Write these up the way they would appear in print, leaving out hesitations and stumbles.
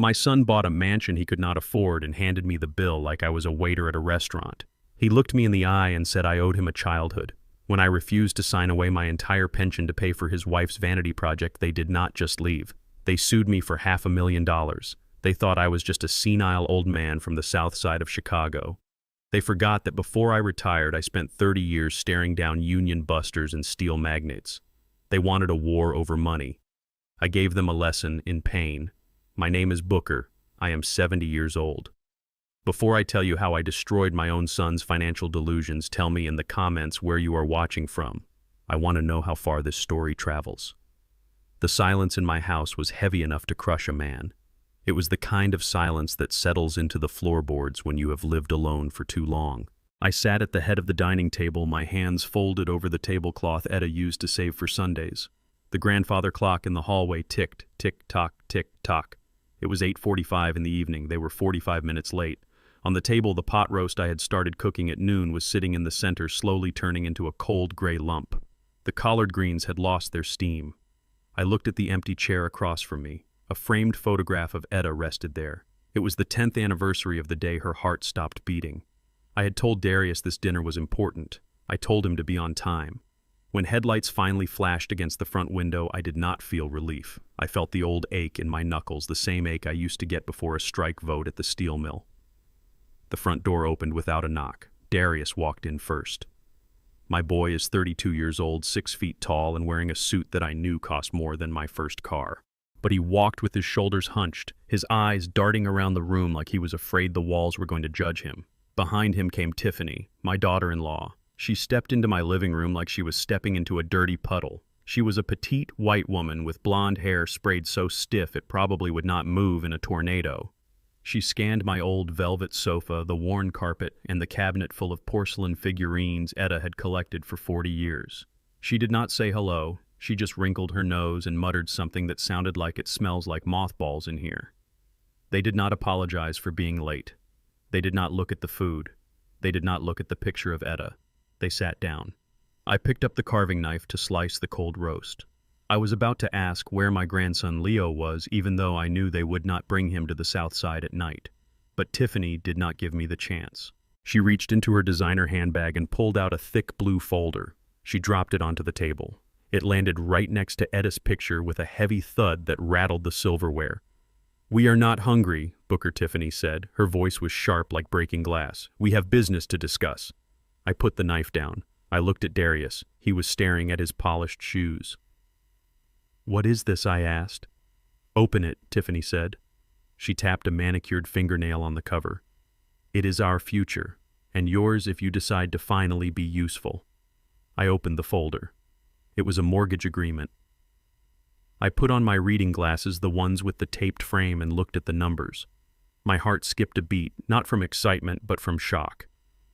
My son bought a mansion he could not afford and handed me the bill like I was a waiter at a restaurant. He looked me in the eye and said I owed him a childhood. When I refused to sign away my entire pension to pay for his wife's vanity project, they did not just leave. They sued me for $500,000. They thought I was just a senile old man from the south side of Chicago. They forgot that before I retired, I spent 30 years staring down union busters and steel magnates. They wanted a war over money. I gave them a lesson in pain. My name is Booker. I am 70 years old. Before I tell you how I destroyed my own son's financial delusions, tell me in the comments where you are watching from. I want to know how far this story travels. The silence in my house was heavy enough to crush a man. It was the kind of silence that settles into the floorboards when you have lived alone for too long. I sat at the head of the dining table, my hands folded over the tablecloth Etta used to save for Sundays. The grandfather clock in the hallway ticked, tick-tock, tick-tock. It was 8:45 in the evening. They were 45 minutes late. On the table, the pot roast I had started cooking at noon was sitting in the center, slowly turning into a cold gray lump. The collard greens had lost their steam. I looked at the empty chair across from me. A framed photograph of Etta rested there. It was the 10th anniversary of the day her heart stopped beating. I had told Darius this dinner was important. I told him to be on time. When headlights finally flashed against the front window, I did not feel relief. I felt the old ache in my knuckles, the same ache I used to get before a strike vote at the steel mill. The front door opened without a knock. Darius walked in first. My boy is 32 years old, 6 feet tall, and wearing a suit that I knew cost more than my first car. But he walked with his shoulders hunched, his eyes darting around the room like he was afraid the walls were going to judge him. Behind him came Tiffany, my daughter-in-law. She stepped into my living room like she was stepping into a dirty puddle. She was a petite white woman with blonde hair sprayed so stiff it probably would not move in a tornado. She scanned my old velvet sofa, the worn carpet, and the cabinet full of porcelain figurines Etta had collected for 40 years. She did not say hello. She just wrinkled her nose and muttered something that sounded like it smells like mothballs in here. They did not apologize for being late. They did not look at the food. They did not look at the picture of Etta. They sat down. I picked up the carving knife to slice the cold roast. I was about to ask where my grandson Leo was, even though I knew they would not bring him to the south side at night. But Tiffany did not give me the chance. She reached into her designer handbag and pulled out a thick blue folder. She dropped it onto the table. It landed right next to Etta's picture with a heavy thud that rattled the silverware. "We are not hungry," Booker Tiffany said. Her voice was sharp like breaking glass. "We have business to discuss." I put the knife down. I looked at Darius. He was staring at his polished shoes. "What is this?" I asked. "Open it," Tiffany said. She tapped a manicured fingernail on the cover. "It is our future, and yours if you decide to finally be useful." I opened the folder. It was a mortgage agreement. I put on my reading glasses, the ones with the taped frame, and looked at the numbers. My heart skipped a beat, not from excitement, but from shock.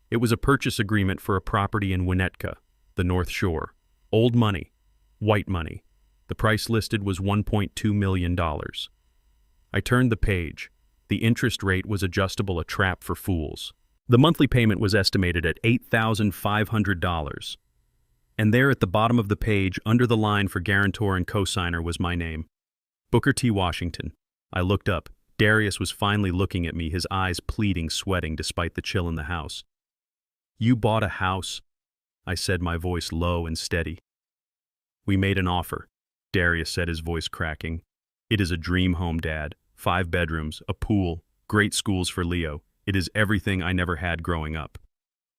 It was a purchase agreement for a property in Winnetka, the North Shore. Old money. White money. The price listed was $1.2 million. I turned the page. The interest rate was adjustable, a trap for fools. The monthly payment was estimated at $8,500. And there at the bottom of the page, under the line for guarantor and cosigner, was my name. Booker T. Washington. I looked up. Darius was finally looking at me, his eyes pleading, sweating despite the chill in the house. "You bought a house," I said, my voice low and steady. "We made an offer," Darius said, his voice cracking. "It is a dream home, Dad. 5 bedrooms, a pool, great schools for Leo. It is everything I never had growing up."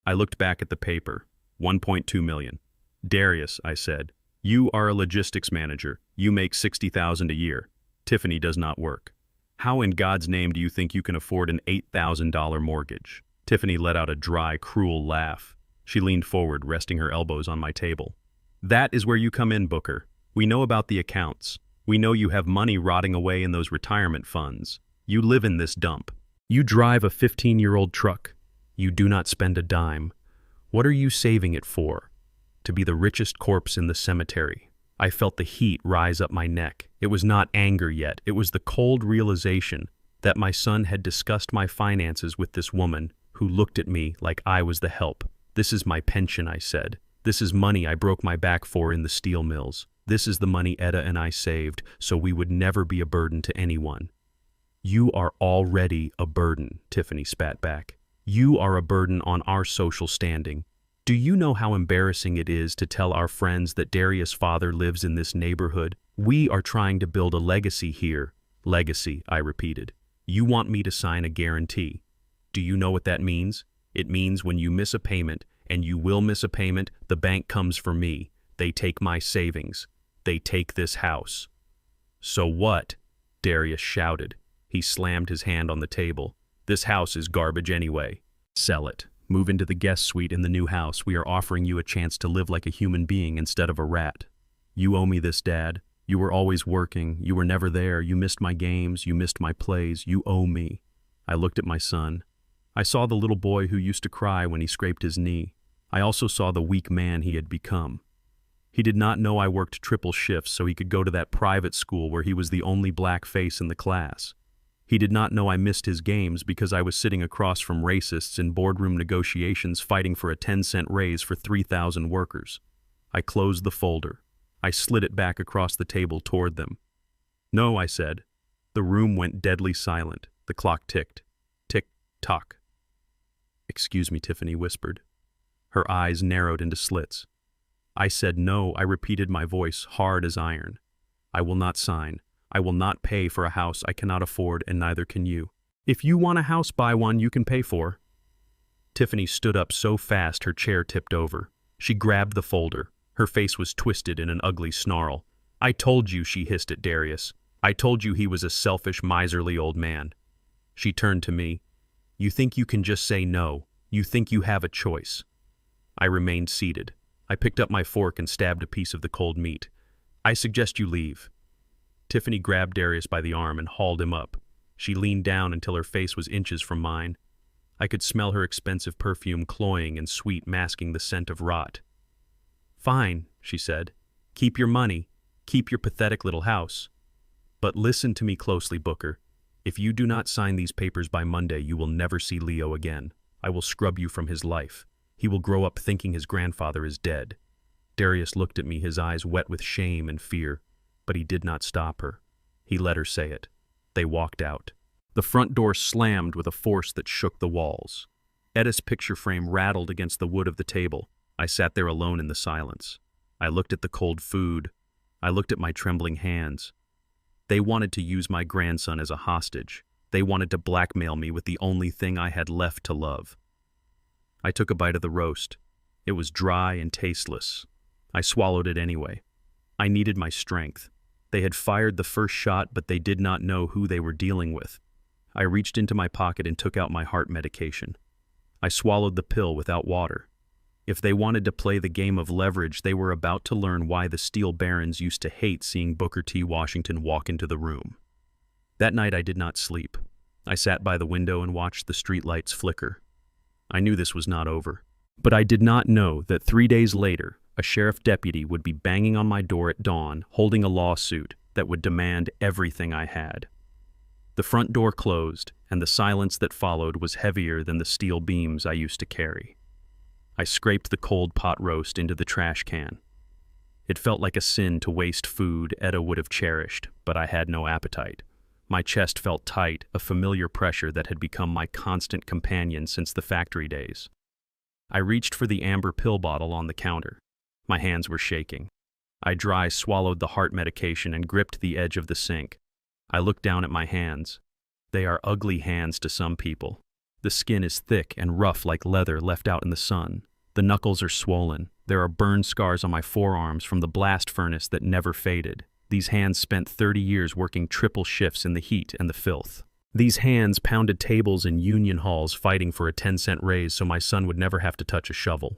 I looked back at the paper. 1.2 million. "Darius," I said, "you are a logistics manager. You make $60,000 a year. Tiffany does not work. How in God's name do you think you can afford an $8,000 mortgage?" Tiffany let out a dry, cruel laugh. She leaned forward, resting her elbows on my table. "That is where you come in, Booker. We know about the accounts. We know you have money rotting away in those retirement funds. You live in this dump. You drive a 15-year-old truck. You do not spend a dime. What are you saving it for? To be the richest corpse in the cemetery." I felt the heat rise up my neck. It was not anger yet. It was the cold realization that my son had discussed my finances with this woman who looked at me like I was the help. "This is my pension," I said. "This is money I broke my back for in the steel mills. This is the money Etta and I saved so we would never be a burden to anyone." You are already a burden, Tiffany spat back. You are a burden on our social standing. Do you know how embarrassing it is to tell our friends that Darius' father lives in this neighborhood? We are trying to build a legacy here. Legacy, I repeated. You want me to sign a guarantee. Do you know what that means? It means when you miss a payment, and you will miss a payment, the bank comes for me. They take my savings. They take this house. So what? Darius shouted. He slammed his hand on the table. This house is garbage anyway. Sell it. Move into the guest suite in the new house. We are offering you a chance to live like a human being instead of a rat. You owe me this, Dad. You were always working. You were never there. You missed my games. You missed my plays. You owe me. I looked at my son. I saw the little boy who used to cry when he scraped his knee. I also saw the weak man he had become. He did not know I worked triple shifts so he could go to that private school where he was the only black face in the class. He did not know I missed his games because I was sitting across from racists in boardroom negotiations fighting for a 10-cent raise for 3,000 workers. I closed the folder. I slid it back across the table toward them. No, I said. The room went deadly silent. The clock ticked. Tick-tock. Excuse me, Tiffany whispered. Her eyes narrowed into slits. I said no. I repeated, my voice hard as iron. I will not sign. I will not pay for a house I cannot afford, and neither can you. If you want a house, buy one you can pay for. Tiffany stood up so fast her chair tipped over. She grabbed the folder. Her face was twisted in an ugly snarl. I told you, she hissed at Darius. I told you he was a selfish, miserly old man. She turned to me. You think you can just say no. You think you have a choice. I remained seated. I picked up my fork and stabbed a piece of the cold meat. I suggest you leave. Tiffany grabbed Darius by the arm and hauled him up. She leaned down until her face was inches from mine. I could smell her expensive perfume cloying and sweet, masking the scent of rot. Fine, she said. Keep your money. Keep your pathetic little house. But listen to me closely, Booker. If you do not sign these papers by Monday, you will never see Leo again. I will scrub you from his life. He will grow up thinking his grandfather is dead. Darius looked at me, his eyes wet with shame and fear, but he did not stop her. He let her say it. They walked out. The front door slammed with a force that shook the walls. Edda's picture frame rattled against the wood of the table. I sat there alone in the silence. I looked at the cold food. I looked at my trembling hands. They wanted to use my grandson as a hostage. They wanted to blackmail me with the only thing I had left to love. I took a bite of the roast. It was dry and tasteless. I swallowed it anyway. I needed my strength. They had fired the first shot, but they did not know who they were dealing with. I reached into my pocket and took out my heart medication. I swallowed the pill without water. If they wanted to play the game of leverage, they were about to learn why the Steel Barons used to hate seeing Booker T. Washington walk into the room. That night I did not sleep. I sat by the window and watched the streetlights flicker. I knew this was not over. But I did not know that 3 days later, a sheriff deputy would be banging on my door at dawn, holding a lawsuit that would demand everything I had. The front door closed, and the silence that followed was heavier than the steel beams I used to carry. I scraped the cold pot roast into the trash can. It felt like a sin to waste food Edda would have cherished, but I had no appetite. My chest felt tight, a familiar pressure that had become my constant companion since the factory days. I reached for the amber pill bottle on the counter. My hands were shaking. I dry swallowed the heart medication and gripped the edge of the sink. I looked down at my hands. They are ugly hands to some people. The skin is thick and rough like leather left out in the sun. The knuckles are swollen. There are burn scars on my forearms from the blast furnace that never faded. These hands spent 30 years working triple shifts in the heat and the filth. These hands pounded tables in union halls fighting for a 10-cent raise so my son would never have to touch a shovel.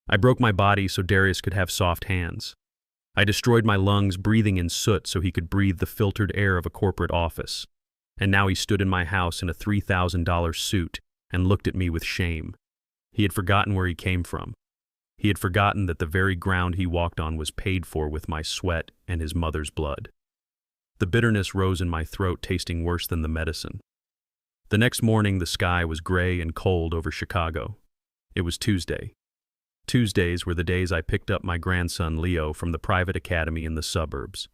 I broke my body so Darius could have soft hands. I destroyed my lungs breathing in soot so he could breathe the filtered air of a corporate office. And now he stood in my house in a $3,000 suit and looked at me with shame. He had forgotten where he came from. He had forgotten that the very ground he walked on was paid for with my sweat and his mother's blood. The bitterness rose in my throat, tasting worse than the medicine. The next morning, the sky was gray and cold over Chicago. It was Tuesday. Tuesdays were the days I picked up my grandson Leo from the private academy in the suburbs.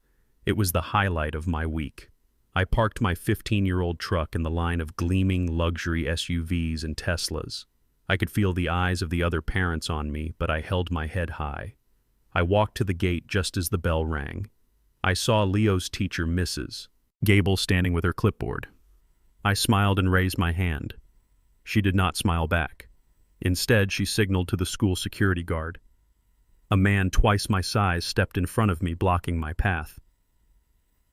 It was the highlight of my week. I parked my 15-year-old truck in the line of gleaming luxury SUVs and Teslas. I could feel the eyes of the other parents on me, but I held my head high. I walked to the gate just as the bell rang. I saw Leo's teacher, Mrs. Gable, standing with her clipboard. I smiled and raised my hand. She did not smile back. Instead, she signaled to the school security guard. A man twice my size stepped in front of me, blocking my path.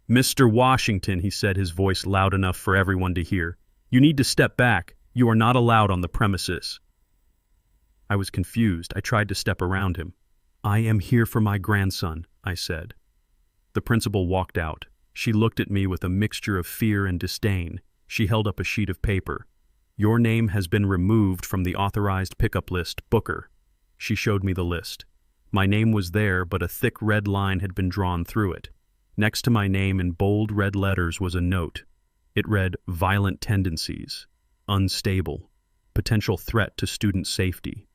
"Mr. Washington," he said, his voice loud enough for everyone to hear. "You need to step back. You are not allowed on the premises." I was confused. I tried to step around him. "I am here for my grandson," I said. The principal walked out. She looked at me with a mixture of fear and disdain. She held up a sheet of paper. "Your name has been removed from the authorized pickup list, Booker." She showed me the list. My name was there, but a thick red line had been drawn through it. Next to my name in bold red letters was a note. It read, "Violent tendencies, unstable, potential threat to student safety."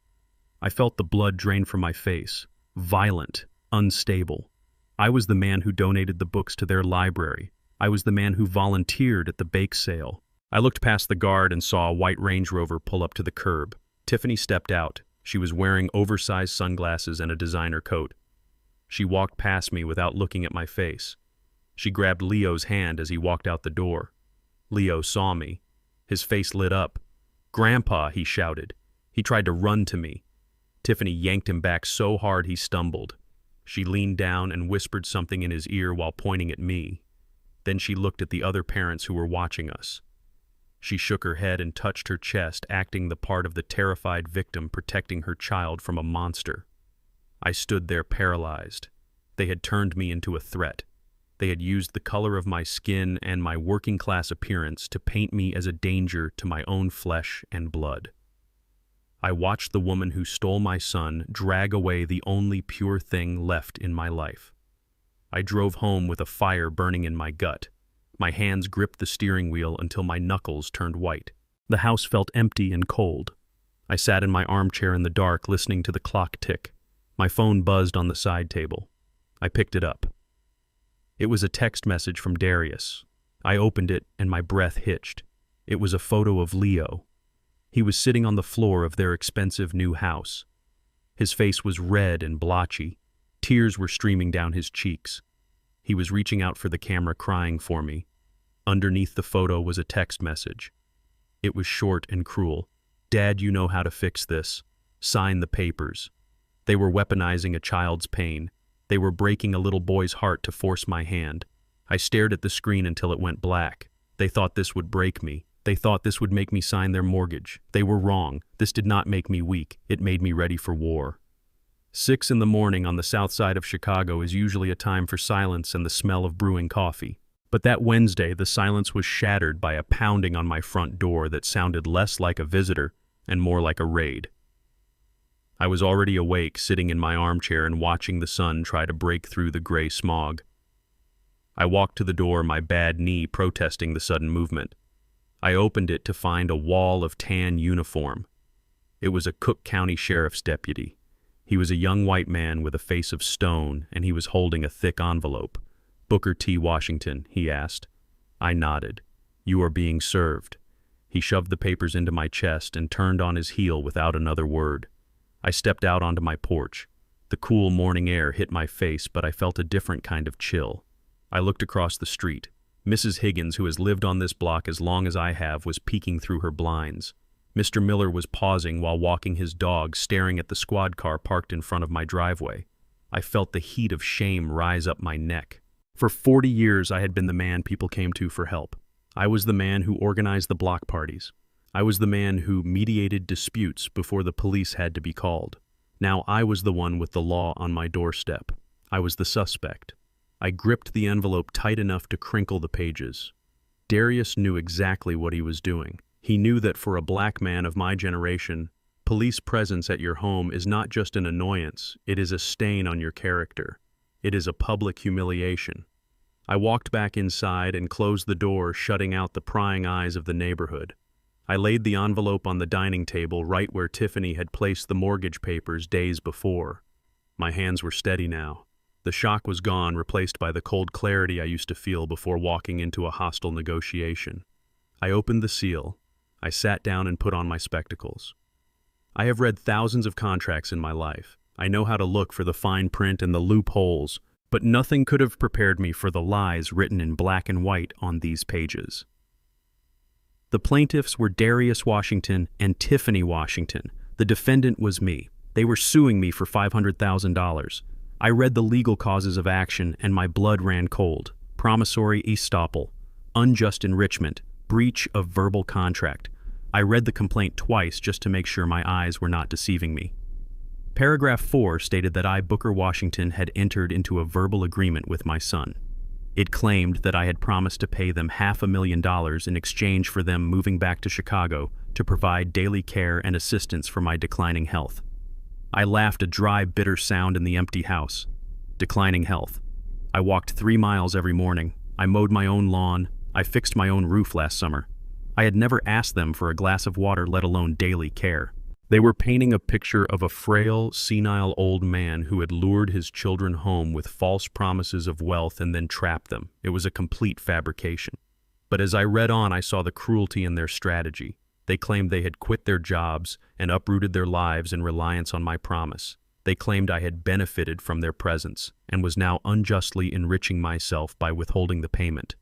I felt the blood drain from my face. Violent, unstable. I was the man who donated the books to their library. I was the man who volunteered at the bake sale. I looked past the guard and saw a white Range Rover pull up to the curb. Tiffany stepped out. She was wearing oversized sunglasses and a designer coat. She walked past me without looking at my face. She grabbed Leo's hand as he walked out the door. Leo saw me. His face lit up. "Grandpa," he shouted. He tried to run to me. Tiffany yanked him back so hard he stumbled. She leaned down and whispered something in his ear while pointing at me. Then she looked at the other parents who were watching us. She shook her head and touched her chest, acting the part of the terrified victim protecting her child from a monster. I stood there paralyzed. They had turned me into a threat. They had used the color of my skin and my working-class appearance to paint me as a danger to my own flesh and blood. I watched the woman who stole my son drag away the only pure thing left in my life. I drove home with a fire burning in my gut. My hands gripped the steering wheel until my knuckles turned white. The house felt empty and cold. I sat in my armchair in the dark, listening to the clock tick. My phone buzzed on the side table. I picked it up. It was a text message from Darius. I opened it and my breath hitched. It was a photo of Leo. He was sitting on the floor of their expensive new house. His face was red and blotchy. Tears were streaming down his cheeks. He was reaching out for the camera, crying for me. Underneath the photo was a text message. It was short and cruel. "Dad, you know how to fix this. Sign the papers." They were weaponizing a child's pain. They were breaking a little boy's heart to force my hand. I stared at the screen until it went black. They thought this would break me. They thought this would make me sign their mortgage. They were wrong. This did not make me weak. It made me ready for war. 6 in the morning on the south side of Chicago is usually a time for silence and the smell of brewing coffee. But that Wednesday, the silence was shattered by a pounding on my front door that sounded less like a visitor and more like a raid. I was already awake, sitting in my armchair and watching the sun try to break through the gray smog. I walked to the door, my bad knee protesting the sudden movement. I opened it to find a wall of tan uniform. It was a Cook County Sheriff's deputy. He was a young white man with a face of stone, and he was holding a thick envelope. "Booker T. Washington," he asked. I nodded. "You are being served." He shoved the papers into my chest and turned on his heel without another word. I stepped out onto my porch. The cool morning air hit my face, but I felt a different kind of chill. I looked across the street. Mrs. Higgins, who has lived on this block as long as I have, was peeking through her blinds. Mr. Miller was pausing while walking his dog, staring at the squad car parked in front of my driveway. I felt the heat of shame rise up my neck. For 40 years, I had been the man people came to for help. I was the man who organized the block parties. I was the man who mediated disputes before the police had to be called. Now I was the one with the law on my doorstep. I was the suspect. I gripped the envelope tight enough to crinkle the pages. Darius knew exactly what he was doing. He knew that for a black man of my generation, police presence at your home is not just an annoyance, it is a stain on your character. It is a public humiliation. I walked back inside and closed the door, shutting out the prying eyes of the neighborhood. I laid the envelope on the dining table right where Tiffany had placed the mortgage papers days before. My hands were steady now. The shock was gone, replaced by the cold clarity I used to feel before walking into a hostile negotiation. I opened the seal. I sat down and put on my spectacles. I have read thousands of contracts in my life. I know how to look for the fine print and the loopholes, but nothing could have prepared me for the lies written in black and white on these pages. The plaintiffs were Darius Washington and Tiffany Washington. The defendant was me. They were suing me for $500,000. I read the legal causes of action and my blood ran cold. Promissory estoppel, unjust enrichment, breach of verbal contract. I read the complaint twice just to make sure my eyes were not deceiving me. Paragraph 4 stated that I, Booker Washington, had entered into a verbal agreement with my son. It claimed that I had promised to pay them $500,000 in exchange for them moving back to Chicago to provide daily care and assistance for my declining health. I laughed, a dry, bitter sound in the empty house. Declining health. I walked 3 miles every morning. I mowed my own lawn. I fixed my own roof last summer. I had never asked them for a glass of water, let alone daily care. They were painting a picture of a frail, senile old man who had lured his children home with false promises of wealth and then trapped them. It was a complete fabrication. But as I read on, I saw the cruelty in their strategy. They claimed they had quit their jobs and uprooted their lives in reliance on my promise. They claimed I had benefited from their presence and was now unjustly enriching myself by withholding the payment.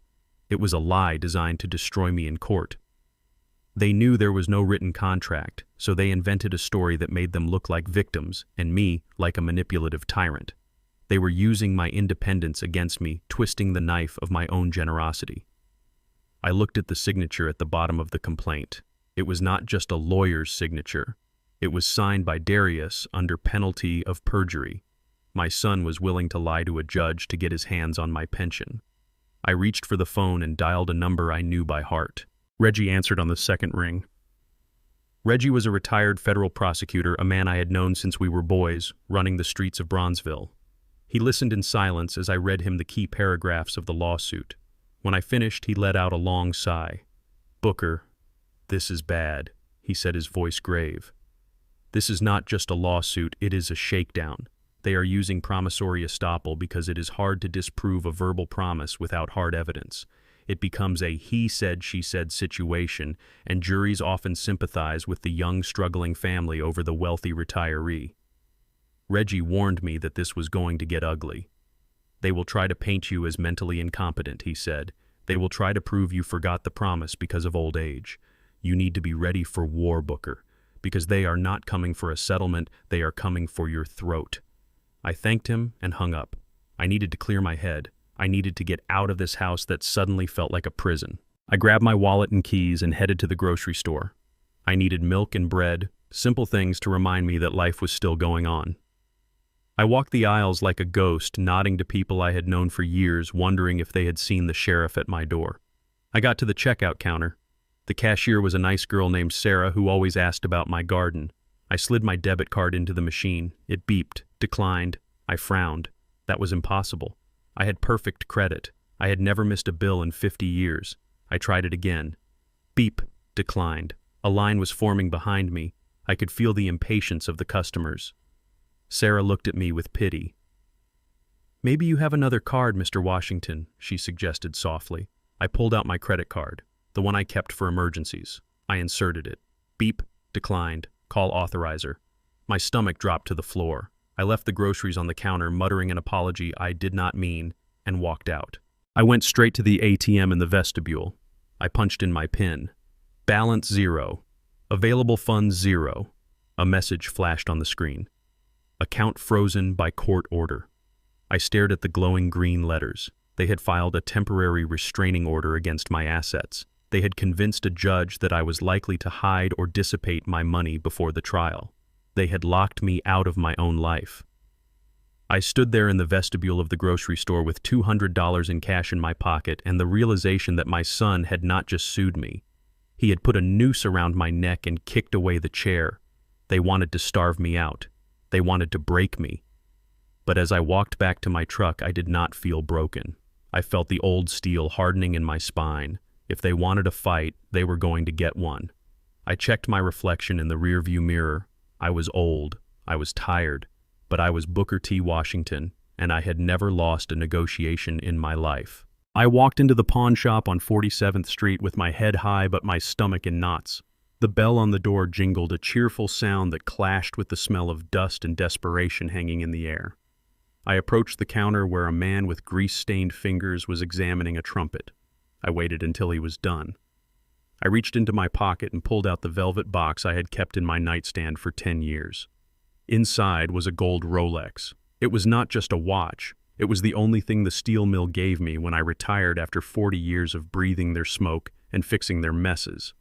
It was a lie designed to destroy me in court. They knew there was no written contract, so they invented a story that made them look like victims and me like a manipulative tyrant. They were using my independence against me, twisting the knife of my own generosity. I looked at the signature at the bottom of the complaint. It was not just a lawyer's signature. It was signed by Darius under penalty of perjury. My son was willing to lie to a judge to get his hands on my pension. I reached for the phone and dialed a number I knew by heart. Reggie answered on the second ring. Reggie was a retired federal prosecutor, a man I had known since we were boys, running the streets of Bronzeville. He listened in silence as I read him the key paragraphs of the lawsuit. When I finished, he let out a long sigh. "Booker, this is bad," he said, his voice grave. "This is not just a lawsuit, it is a shakedown. They are using promissory estoppel because it is hard to disprove a verbal promise without hard evidence. It becomes a he said, she said situation, and juries often sympathize with the young, struggling family over the wealthy retiree. Reggie warned me that this was going to get ugly. They will try to paint you as mentally incompetent," he said. "They will try to prove you forgot the promise because of old age. You need to be ready for war, Booker, because they are not coming for a settlement, they are coming for your throat." I thanked him and hung up. I needed to clear my head. I needed to get out of this house that suddenly felt like a prison. I grabbed my wallet and keys and headed to the grocery store. I needed milk and bread, simple things to remind me that life was still going on. I walked the aisles like a ghost, nodding to people I had known for years, wondering if they had seen the sheriff at my door. I got to the checkout counter. The cashier was a nice girl named Sarah who always asked about my garden. I slid my debit card into the machine. It beeped, declined. I frowned. That was impossible. I had perfect credit. I had never missed a bill in 50 years. I tried it again. Beep, declined. A line was forming behind me. I could feel the impatience of the customers. Sarah looked at me with pity. "Maybe you have another card, Mr. Washington," she suggested softly. I pulled out my credit card, the one I kept for emergencies. I inserted it. Beep, declined. Call authorizer. My stomach dropped to the floor. I left the groceries on the counter, muttering an apology I did not mean, and walked out. I went straight to the ATM in the vestibule. I punched in my PIN. Balance 0. Available funds 0. A message flashed on the screen. Account frozen by court order. I stared at the glowing green letters. They had filed a temporary restraining order against my assets. They had convinced a judge that I was likely to hide or dissipate my money before the trial. They had locked me out of my own life. I stood there in the vestibule of the grocery store with $200 in cash in my pocket and the realization that my son had not just sued me. He had put a noose around my neck and kicked away the chair. They wanted to starve me out. They wanted to break me. But as I walked back to my truck, I did not feel broken. I felt the old steel hardening in my spine. If they wanted a fight, they were going to get one. I checked my reflection in the rearview mirror. I was old. I was tired. But I was Booker T. Washington, and I had never lost a negotiation in my life. I walked into the pawn shop on 47th Street with my head high but my stomach in knots. The bell on the door jingled, a cheerful sound that clashed with the smell of dust and desperation hanging in the air. I approached the counter where a man with grease-stained fingers was examining a trumpet. I waited until he was done. I reached into my pocket and pulled out the velvet box I had kept in my nightstand for 10 years. Inside was a gold Rolex. It was not just a watch. It was the only thing the steel mill gave me when I retired after 40 years of breathing their smoke and fixing their messes.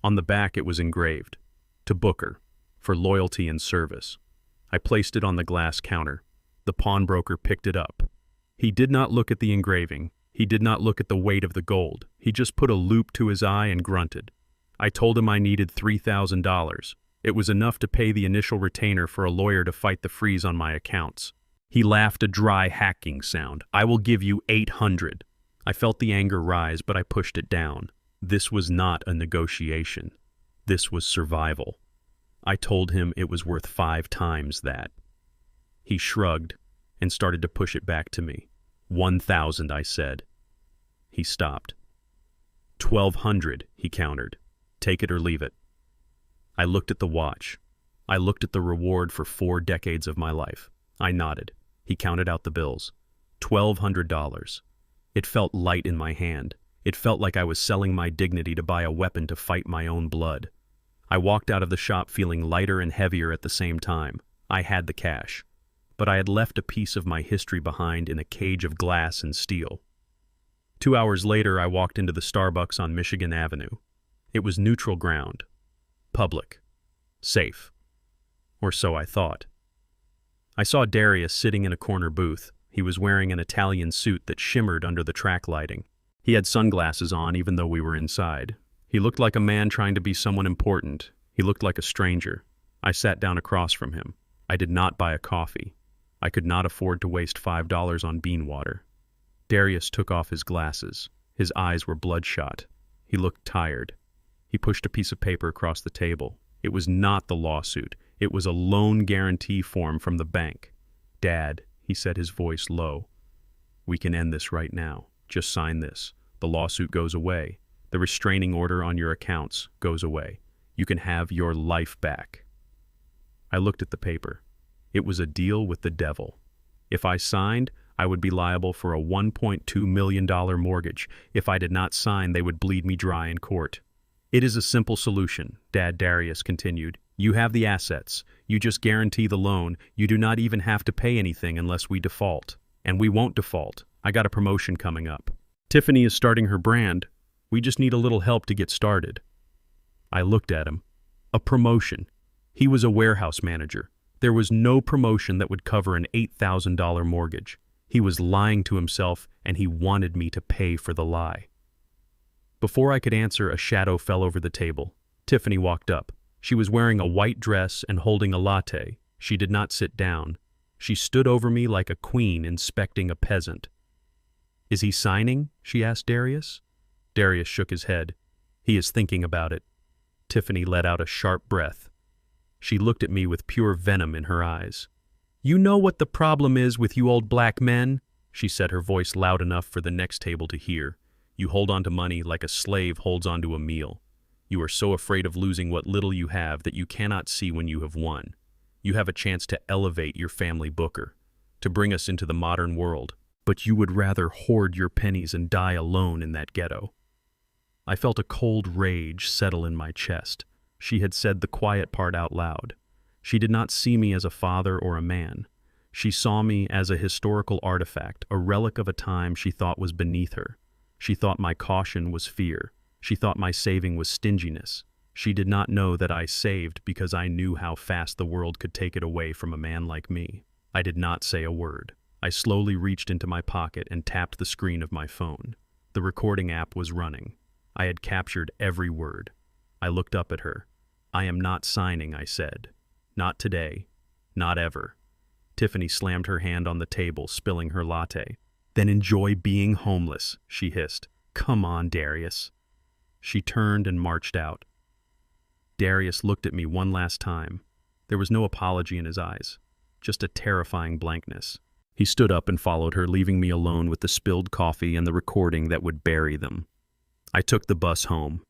On the back it was engraved, "To Booker, for loyalty and service." I placed it on the glass counter. The pawnbroker picked it up. He did not look at the engraving. He did not look at the weight of the gold. He just put a loop to his eye and grunted. I told him I needed $3,000. It was enough to pay the initial retainer for a lawyer to fight the freeze on my accounts. He laughed a dry hacking sound. "I will give you 800. I felt the anger rise, but I pushed it down. This was not a negotiation. This was survival. I told him it was worth 5 times that. He shrugged and started to push it back to me. 1,000, I said. He stopped. 1,200, he countered. Take it or leave it. I looked at the watch. I looked at the reward for 4 decades of my life. I nodded. He counted out the bills. $1,200. It felt light in my hand. It felt like I was selling my dignity to buy a weapon to fight my own blood. I walked out of the shop feeling lighter and heavier at the same time. I had the cash, but I had left a piece of my history behind in a cage of glass and steel. 2 hours later, I walked into the Starbucks on Michigan Avenue. It was neutral ground. Public. Safe. Or so I thought. I saw Darius sitting in a corner booth. He was wearing an Italian suit that shimmered under the track lighting. He had sunglasses on even though we were inside. He looked like a man trying to be someone important. He looked like a stranger. I sat down across from him. I did not buy a coffee. I could not afford to waste $5 on bean water. Darius took off his glasses. His eyes were bloodshot. He looked tired. He pushed a piece of paper across the table. It was not the lawsuit. It was a loan guarantee form from the bank. "Dad," he said, his voice low, "we can end this right now. Just sign this. The lawsuit goes away. The restraining order on your accounts goes away. You can have your life back." I looked at the paper. It was a deal with the devil. If I signed, I would be liable for a $1.2 million mortgage. If I did not sign, they would bleed me dry in court. "It is a simple solution," Dad Darius continued. "You have the assets. You just guarantee the loan. You do not even have to pay anything unless we default. And we won't default. I got a promotion coming up. Tiffany is starting her brand. We just need a little help to get started." I looked at him. A promotion. He was a warehouse manager. There was no promotion that would cover an $8,000 mortgage. He was lying to himself, and he wanted me to pay for the lie. Before I could answer, a shadow fell over the table. Tiffany walked up. She was wearing a white dress and holding a latte. She did not sit down. She stood over me like a queen inspecting a peasant. "Is he signing?" she asked Darius. Darius shook his head. "He is thinking about it." Tiffany let out a sharp breath. She looked at me with pure venom in her eyes. "You know what the problem is with you old black men?" she said, her voice loud enough for the next table to hear. "You hold on to money like a slave holds on to a meal. You are so afraid of losing what little you have that you cannot see when you have won. You have a chance to elevate your family Booker, to bring us into the modern world, but you would rather hoard your pennies and die alone in that ghetto." I felt a cold rage settle in my chest. She had said the quiet part out loud. She did not see me as a father or a man. She saw me as a historical artifact, a relic of a time she thought was beneath her. She thought my caution was fear. She thought my saving was stinginess. She did not know that I saved because I knew how fast the world could take it away from a man like me. I did not say a word. I slowly reached into my pocket and tapped the screen of my phone. The recording app was running. I had captured every word. I looked up at her. "I am not signing," I said. "Not today. Not ever." Tiffany slammed her hand on the table, spilling her latte. "Then enjoy being homeless," she hissed. "Come on, Darius." She turned and marched out. Darius looked at me one last time. There was no apology in his eyes, just a terrifying blankness. He stood up and followed her, leaving me alone with the spilled coffee and the recording that would bury them. I took the bus home.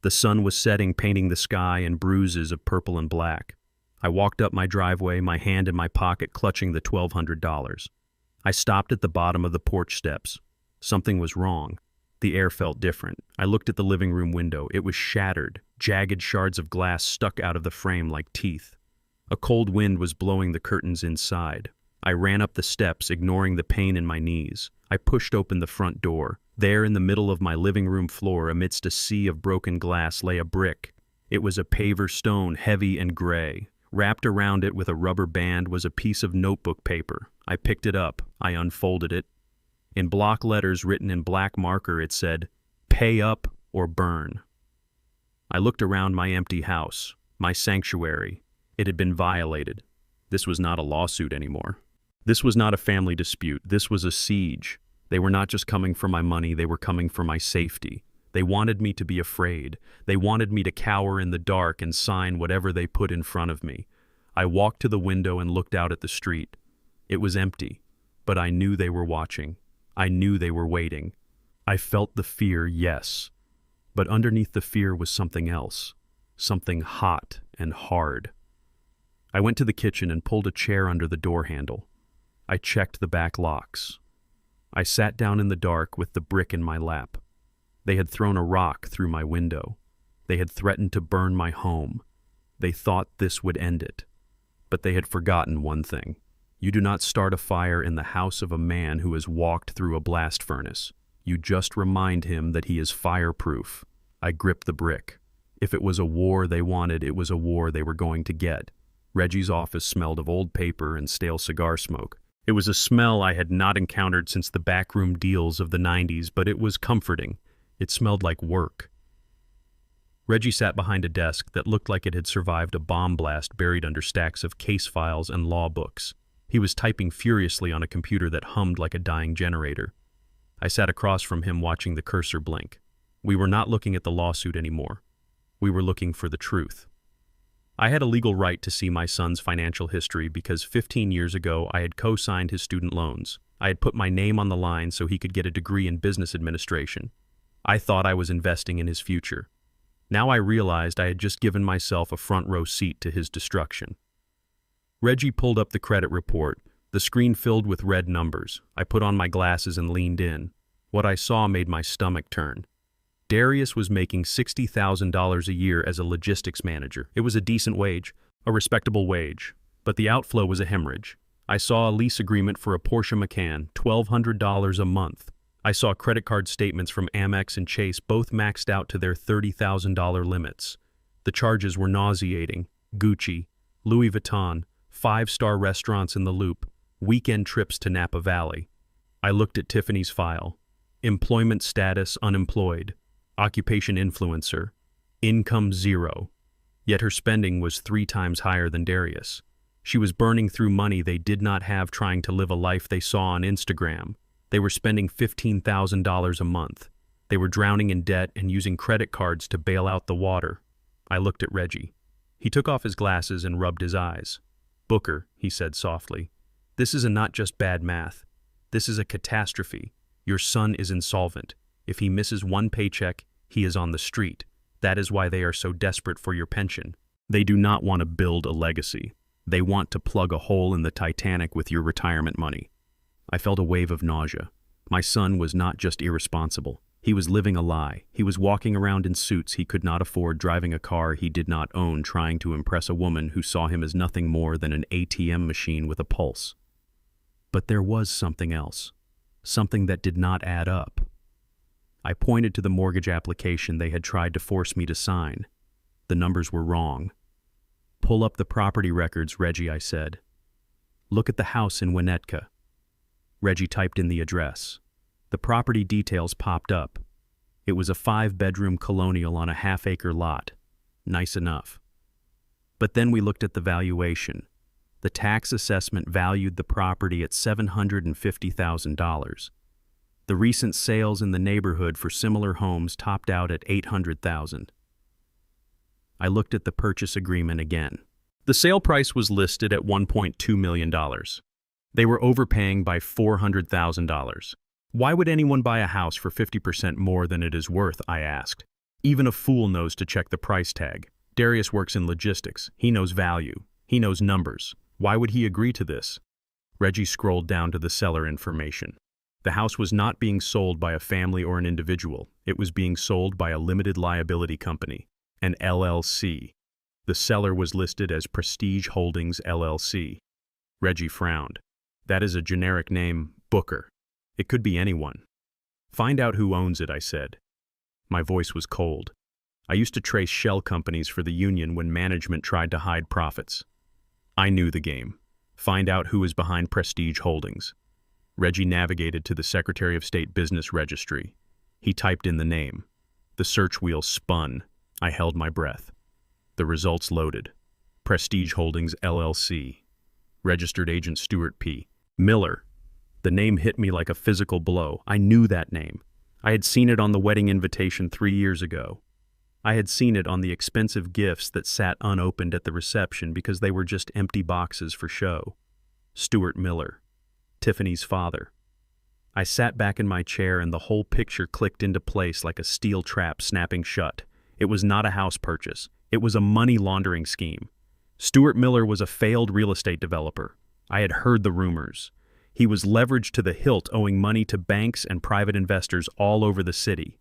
The sun was setting, painting the sky in bruises of purple and black. I walked up my driveway, my hand in my pocket, clutching the $1,200. I stopped at the bottom of the porch steps. Something was wrong. The air felt different. I looked at the living room window. It was shattered, jagged shards of glass stuck out of the frame like teeth. A cold wind was blowing the curtains inside. I ran up the steps, ignoring the pain in my knees. I pushed open the front door. There, in the middle of my living room floor, amidst a sea of broken glass, lay a brick. It was a paver stone, heavy and gray. Wrapped around it with a rubber band was a piece of notebook paper. I picked it up. I unfolded it. In block letters written in black marker, it said, "Pay up or burn." I looked around my empty house, my sanctuary. It had been violated. This was not a lawsuit anymore. This was not a family dispute. This was a siege. They were not just coming for my money, they were coming for my safety. They wanted me to be afraid. They wanted me to cower in the dark and sign whatever they put in front of me. I walked to the window and looked out at the street. It was empty, but I knew they were watching. I knew they were waiting. I felt the fear, yes, but underneath the fear was something else, something hot and hard. I went to the kitchen and pulled a chair under the door handle. I checked the back locks. I sat down in the dark with the brick in my lap. They had thrown a rock through my window. They had threatened to burn my home. They thought this would end it. But they had forgotten one thing. You do not start a fire in the house of a man who has walked through a blast furnace. You just remind him that he is fireproof. I gripped the brick. If it was a war they wanted, it was a war they were going to get. Reggie's office smelled of old paper and stale cigar smoke. It was a smell I had not encountered since the backroom deals of the 90s, but it was comforting. It smelled like work. Reggie sat behind a desk that looked like it had survived a bomb blast buried under stacks of case files and law books. He was typing furiously on a computer that hummed like a dying generator. I sat across from him watching the cursor blink. We were not looking at the lawsuit anymore. We were looking for the truth. I had a legal right to see my son's financial history because 15 years ago I had co-signed his student loans. I had put my name on the line so he could get a degree in business administration. I thought I was investing in his future. Now I realized I had just given myself a front row seat to his destruction. Reggie pulled up the credit report. The screen filled with red numbers. I put on my glasses and leaned in. What I saw made my stomach turn. Darius was making $60,000 a year as a logistics manager. It was a decent wage, a respectable wage, but the outflow was a hemorrhage. I saw a lease agreement for a Porsche Macan, $1,200 a month. I saw credit card statements from Amex and Chase, both maxed out to their $30,000 limits. The charges were nauseating. Gucci, Louis Vuitton, 5-star restaurants in the Loop, weekend trips to Napa Valley. I looked at Tiffany's file. Employment status unemployed. Occupation influencer. Income zero. Yet her spending was 3 times higher than Darius. She was burning through money they did not have, trying to live a life they saw on Instagram. They were spending $15,000 a month. They were drowning in debt and using credit cards to bail out the water. I looked at Reggie. He took off his glasses and rubbed his eyes. "Booker," he said softly, "this is not just bad math. This is a catastrophe. Your son is insolvent. If he misses one paycheck, he is on the street. That is why they are so desperate for your pension. They do not want to build a legacy. They want to plug a hole in the Titanic with your retirement money." I felt a wave of nausea. My son was not just irresponsible. He was living a lie. He was walking around in suits he could not afford, driving a car he did not own, trying to impress a woman who saw him as nothing more than an ATM machine with a pulse. But there was something else. Something that did not add up. I pointed to the mortgage application they had tried to force me to sign. The numbers were wrong. "Pull up the property records, Reggie," I said. "Look at the house in Winnetka." Reggie typed in the address. The property details popped up. It was a 5-bedroom colonial on a half-acre lot. Nice enough. But then we looked at the valuation. The tax assessment valued the property at $750,000. The recent sales in the neighborhood for similar homes topped out at $800,000. I looked at the purchase agreement again. The sale price was listed at $1.2 million. They were overpaying by $400,000. Why would anyone buy a house for 50% more than it is worth, I asked. Even a fool knows to check the price tag. Darius works in logistics. He knows value. He knows numbers. Why would he agree to this? Reggie scrolled down to the seller information. The house was not being sold by a family or an individual. It was being sold by a limited liability company, an LLC. The seller was listed as Prestige Holdings LLC. Reggie frowned. That is a generic name, Booker. It could be anyone. Find out who owns it, I said. My voice was cold. I used to trace shell companies for the union when management tried to hide profits. I knew the game. Find out who is behind Prestige Holdings. Reggie navigated to the Secretary of State Business Registry. He typed in the name. The search wheel spun. I held my breath. The results loaded. Prestige Holdings LLC. Registered agent Stuart P. Miller. The name hit me like a physical blow. I knew that name. I had seen it on the wedding invitation 3 years ago. I had seen it on the expensive gifts that sat unopened at the reception because they were just empty boxes for show. Stuart Miller. Tiffany's father. I sat back in my chair and the whole picture clicked into place like a steel trap snapping shut. It was not a house purchase. It was a money laundering scheme. Stuart Miller was a failed real estate developer. I had heard the rumors. He was leveraged to the hilt, owing money to banks and private investors all over the city.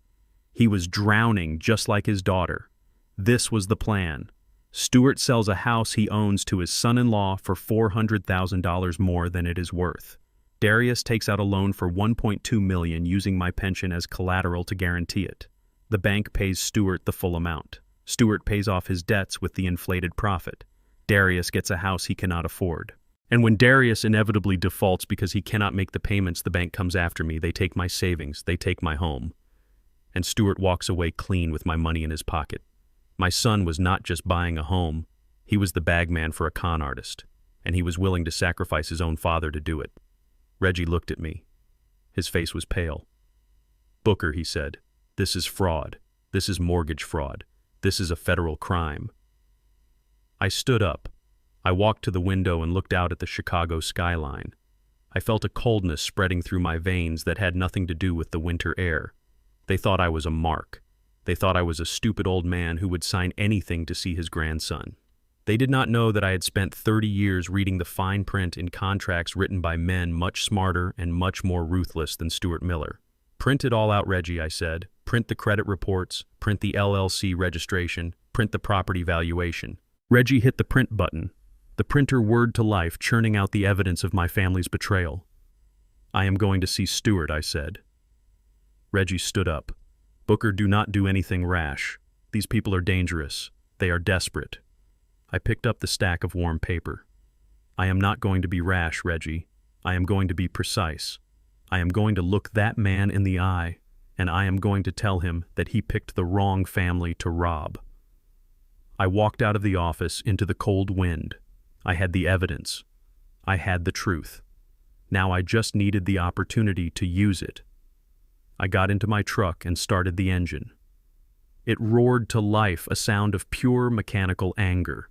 He was drowning just like his daughter. This was the plan. Stuart sells a house he owns to his son-in-law for $400,000 more than it is worth. Darius takes out a loan for $1.2 million using my pension as collateral to guarantee it. The bank pays Stuart the full amount. Stuart pays off his debts with the inflated profit. Darius gets a house he cannot afford. And when Darius inevitably defaults because he cannot make the payments, the bank comes after me. They take my savings. They take my home. And Stuart walks away clean with my money in his pocket. My son was not just buying a home. He was the bagman for a con artist. And he was willing to sacrifice his own father to do it. Reggie looked at me. His face was pale. Booker, he said, this is fraud. This is mortgage fraud. This is a federal crime. I stood up. I walked to the window and looked out at the Chicago skyline. I felt a coldness spreading through my veins that had nothing to do with the winter air. They thought I was a mark. They thought I was a stupid old man who would sign anything to see his grandson. They did not know that I had spent 30 years reading the fine print in contracts written by men much smarter and much more ruthless than Stuart Miller. Print it all out, Reggie, I said. Print the credit reports, print the LLC registration, print the property valuation. Reggie hit the print button. The printer whirred to life, churning out the evidence of my family's betrayal. I am going to see Stuart, I said. Reggie stood up. Booker, do not do anything rash. These people are dangerous. They are desperate. I picked up the stack of warm paper. I am not going to be rash, Reggie. I am going to be precise. I am going to look that man in the eye, and I am going to tell him that he picked the wrong family to rob. I walked out of the office into the cold wind. I had the evidence. I had the truth. Now I just needed the opportunity to use it. I got into my truck and started the engine. It roared to life, a sound of pure mechanical anger.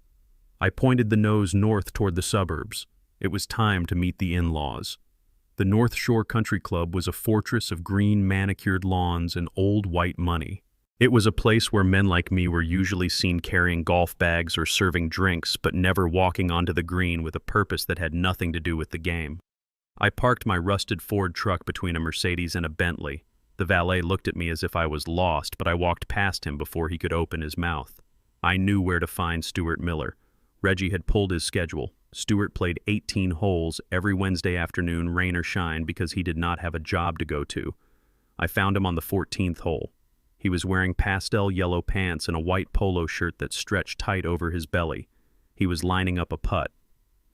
I pointed the nose north toward the suburbs. It was time to meet the in-laws. The North Shore Country Club was a fortress of green manicured lawns and old white money. It was a place where men like me were usually seen carrying golf bags or serving drinks, but never walking onto the green with a purpose that had nothing to do with the game. I parked my rusted Ford truck between a Mercedes and a Bentley. The valet looked at me as if I was lost, but I walked past him before he could open his mouth. I knew where to find Stuart Miller. Reggie had pulled his schedule. Stuart played 18 holes every Wednesday afternoon, rain or shine, because he did not have a job to go to. I found him on the 14th hole. He was wearing pastel yellow pants and a white polo shirt that stretched tight over his belly. He was lining up a putt.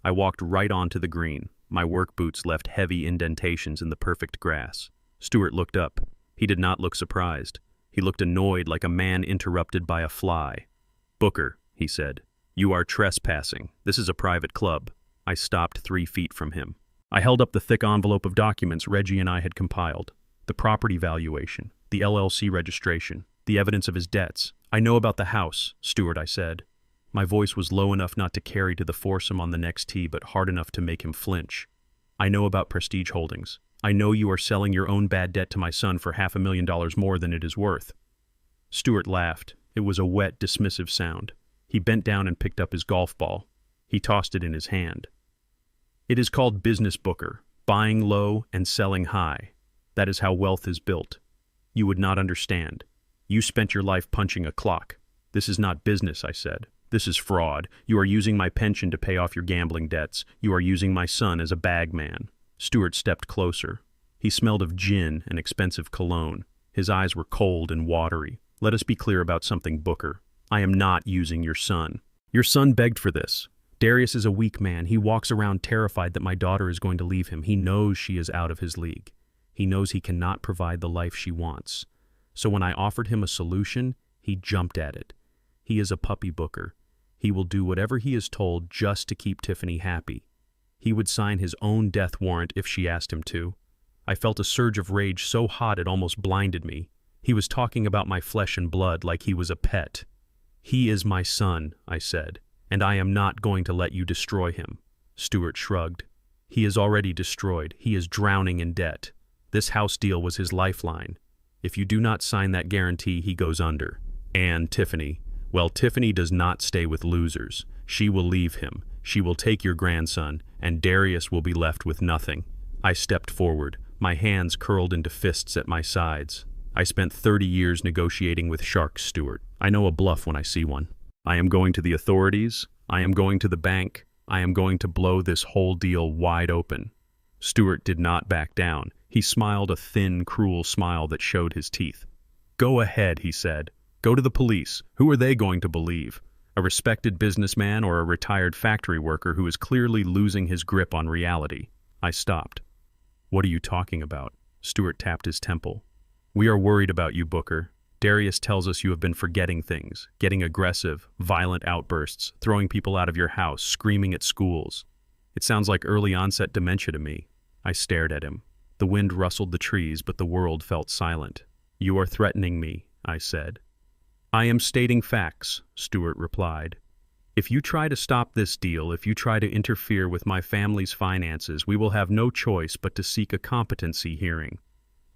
I walked right onto the green. My work boots left heavy indentations in the perfect grass. Stuart looked up. He did not look surprised. He looked annoyed, like a man interrupted by a fly. "Booker," he said, "you are trespassing. This is a private club." I stopped 3 feet from him. I held up the thick envelope of documents Reggie and I had compiled. The property valuation, the LLC registration, the evidence of his debts. "I know about the house, Stuart," I said. My voice was low enough not to carry to the foursome on the next tee, but hard enough to make him flinch. I know about Prestige Holdings. I know you are selling your own bad debt to my son for $500,000 more than it is worth." Stewart laughed. It was a wet, dismissive sound. He bent down and picked up his golf ball. He tossed it in his hand. "It is called business, Booker. Buying low and selling high. That is how wealth is built. You would not understand. You spent your life punching a clock. This is not business," I said. "This is fraud. You are using my pension to pay off your gambling debts. You are using my son as a bag man." Stewart stepped closer. He smelled of gin and expensive cologne. His eyes were cold and watery. "Let us be clear about something, Booker. I am not using your son. Your son begged for this. Darius is a weak man. He walks around terrified that my daughter is going to leave him. He knows she is out of his league. He knows he cannot provide the life she wants. So when I offered him a solution, he jumped at it. He is a puppy, Booker. He will do whatever he is told just to keep Tiffany happy. He would sign his own death warrant if she asked him to." I felt a surge of rage so hot it almost blinded me. He was talking about my flesh and blood like he was a pet. "He is my son," I said, "and I am not going to let you destroy him." Stewart shrugged. "He is already destroyed. He is drowning in debt. This house deal was his lifeline. If you do not sign that guarantee, he goes under. And Tiffany, well, Tiffany does not stay with losers. She will leave him. She will take your grandson, and Darius will be left with nothing." I stepped forward, my hands curled into fists at my sides. "I spent 30 years negotiating with sharks, Stewart. I know a bluff when I see one. I am going to the authorities. I am going to the bank. I am going to blow this whole deal wide open." Stewart did not back down. He smiled a thin, cruel smile that showed his teeth. "Go ahead," he said. "Go to the police. Who are they going to believe? A respected businessman or a retired factory worker who is clearly losing his grip on reality?" I stopped. "What are you talking about?" Stewart tapped his temple. "We are worried about you, Booker. Darius tells us you have been forgetting things, getting aggressive, violent outbursts, throwing people out of your house, screaming at schools. It sounds like early onset dementia to me." I stared at him. The wind rustled the trees, but the world felt silent. "You are threatening me," I said. "I am stating facts," Stewart replied. "If you try to stop this deal, if you try to interfere with my family's finances, we will have no choice but to seek a competency hearing.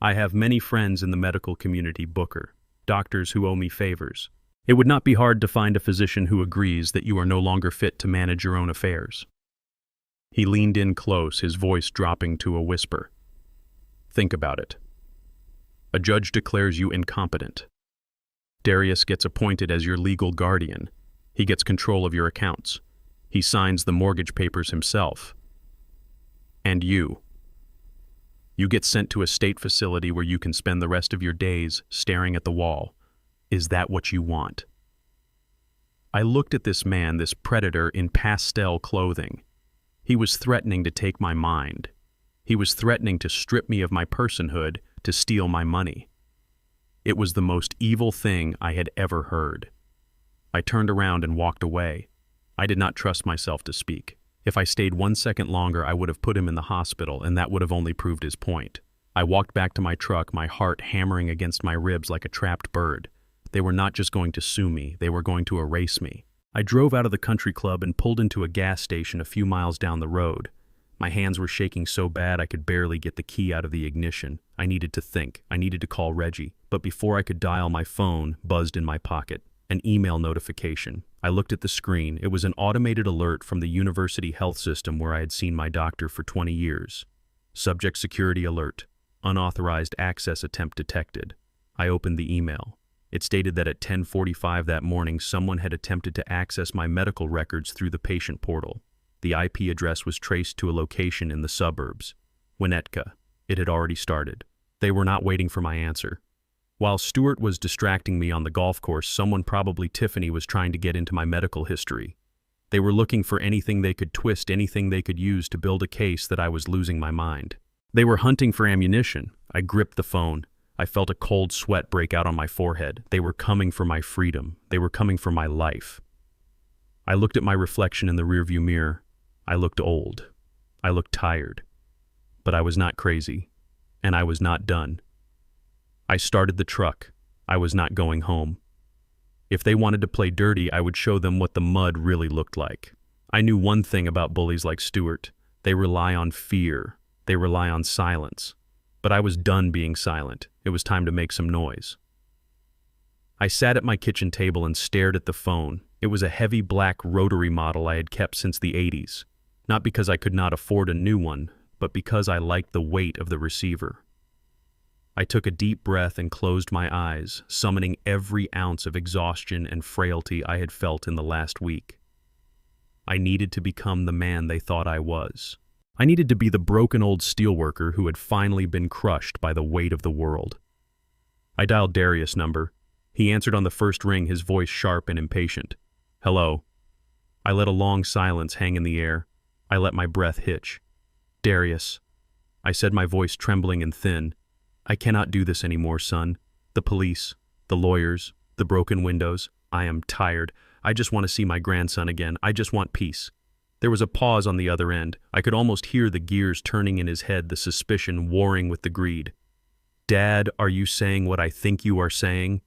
I have many friends in the medical community, Booker, doctors who owe me favors. It would not be hard to find a physician who agrees that you are no longer fit to manage your own affairs." He leaned in close, his voice dropping to a whisper. "Think about it. A judge declares you incompetent. Darius gets appointed as your legal guardian. He gets control of your accounts. He signs the mortgage papers himself. And you get sent to a state facility where you can spend the rest of your days staring at the wall. Is that what you want?" I looked at this man, this predator in pastel clothing. He was threatening to take my mind. He was threatening to strip me of my personhood, to steal my money. It was the most evil thing I had ever heard. I turned around and walked away. I did not trust myself to speak. If I stayed 1 second longer, I would have put him in the hospital, and that would have only proved his point. I walked back to my truck, my heart hammering against my ribs like a trapped bird. They were not just going to sue me, they were going to erase me. I drove out of the country club and pulled into a gas station a few miles down the road. My hands were shaking so bad I could barely get the key out of the ignition. I needed to think. I needed to call Reggie. But before I could dial, my phone buzzed in my pocket. An email notification. I looked at the screen. It was an automated alert from the university health system where I had seen my doctor for 20 years. Subject security alert. Unauthorized access attempt detected. I opened the email. It stated that at 10:45 that morning, someone had attempted to access my medical records through the patient portal. The IP address was traced to a location in the suburbs. Winnetka. It had already started. They were not waiting for my answer. While Stewart was distracting me on the golf course, someone, probably Tiffany, was trying to get into my medical history. They were looking for anything they could twist, anything they could use to build a case that I was losing my mind. They were hunting for ammunition. I gripped the phone. I felt a cold sweat break out on my forehead. They were coming for my freedom. They were coming for my life. I looked at my reflection in the rearview mirror. I looked old. I looked tired. But I was not crazy. And I was not done. I started the truck. I was not going home. If they wanted to play dirty, I would show them what the mud really looked like. I knew one thing about bullies like Stewart. They rely on fear. They rely on silence. But I was done being silent. It was time to make some noise. I sat at my kitchen table and stared at the phone. It was a heavy black rotary model I had kept since the 80s. Not because I could not afford a new one, but because I liked the weight of the receiver. I took a deep breath and closed my eyes, summoning every ounce of exhaustion and frailty I had felt in the last week. I needed to become the man they thought I was. I needed to be the broken old steelworker who had finally been crushed by the weight of the world. I dialed Darius' number. He answered on the first ring, his voice sharp and impatient. "Hello." I let a long silence hang in the air. I let my breath hitch. "Darius," I said, my voice trembling and thin. "I cannot do this anymore, son. The police, the lawyers, the broken windows. I am tired. I just want to see my grandson again. I just want peace." There was a pause on the other end. I could almost hear the gears turning in his head, the suspicion warring with the greed. "Dad, are you saying what I think you are saying?"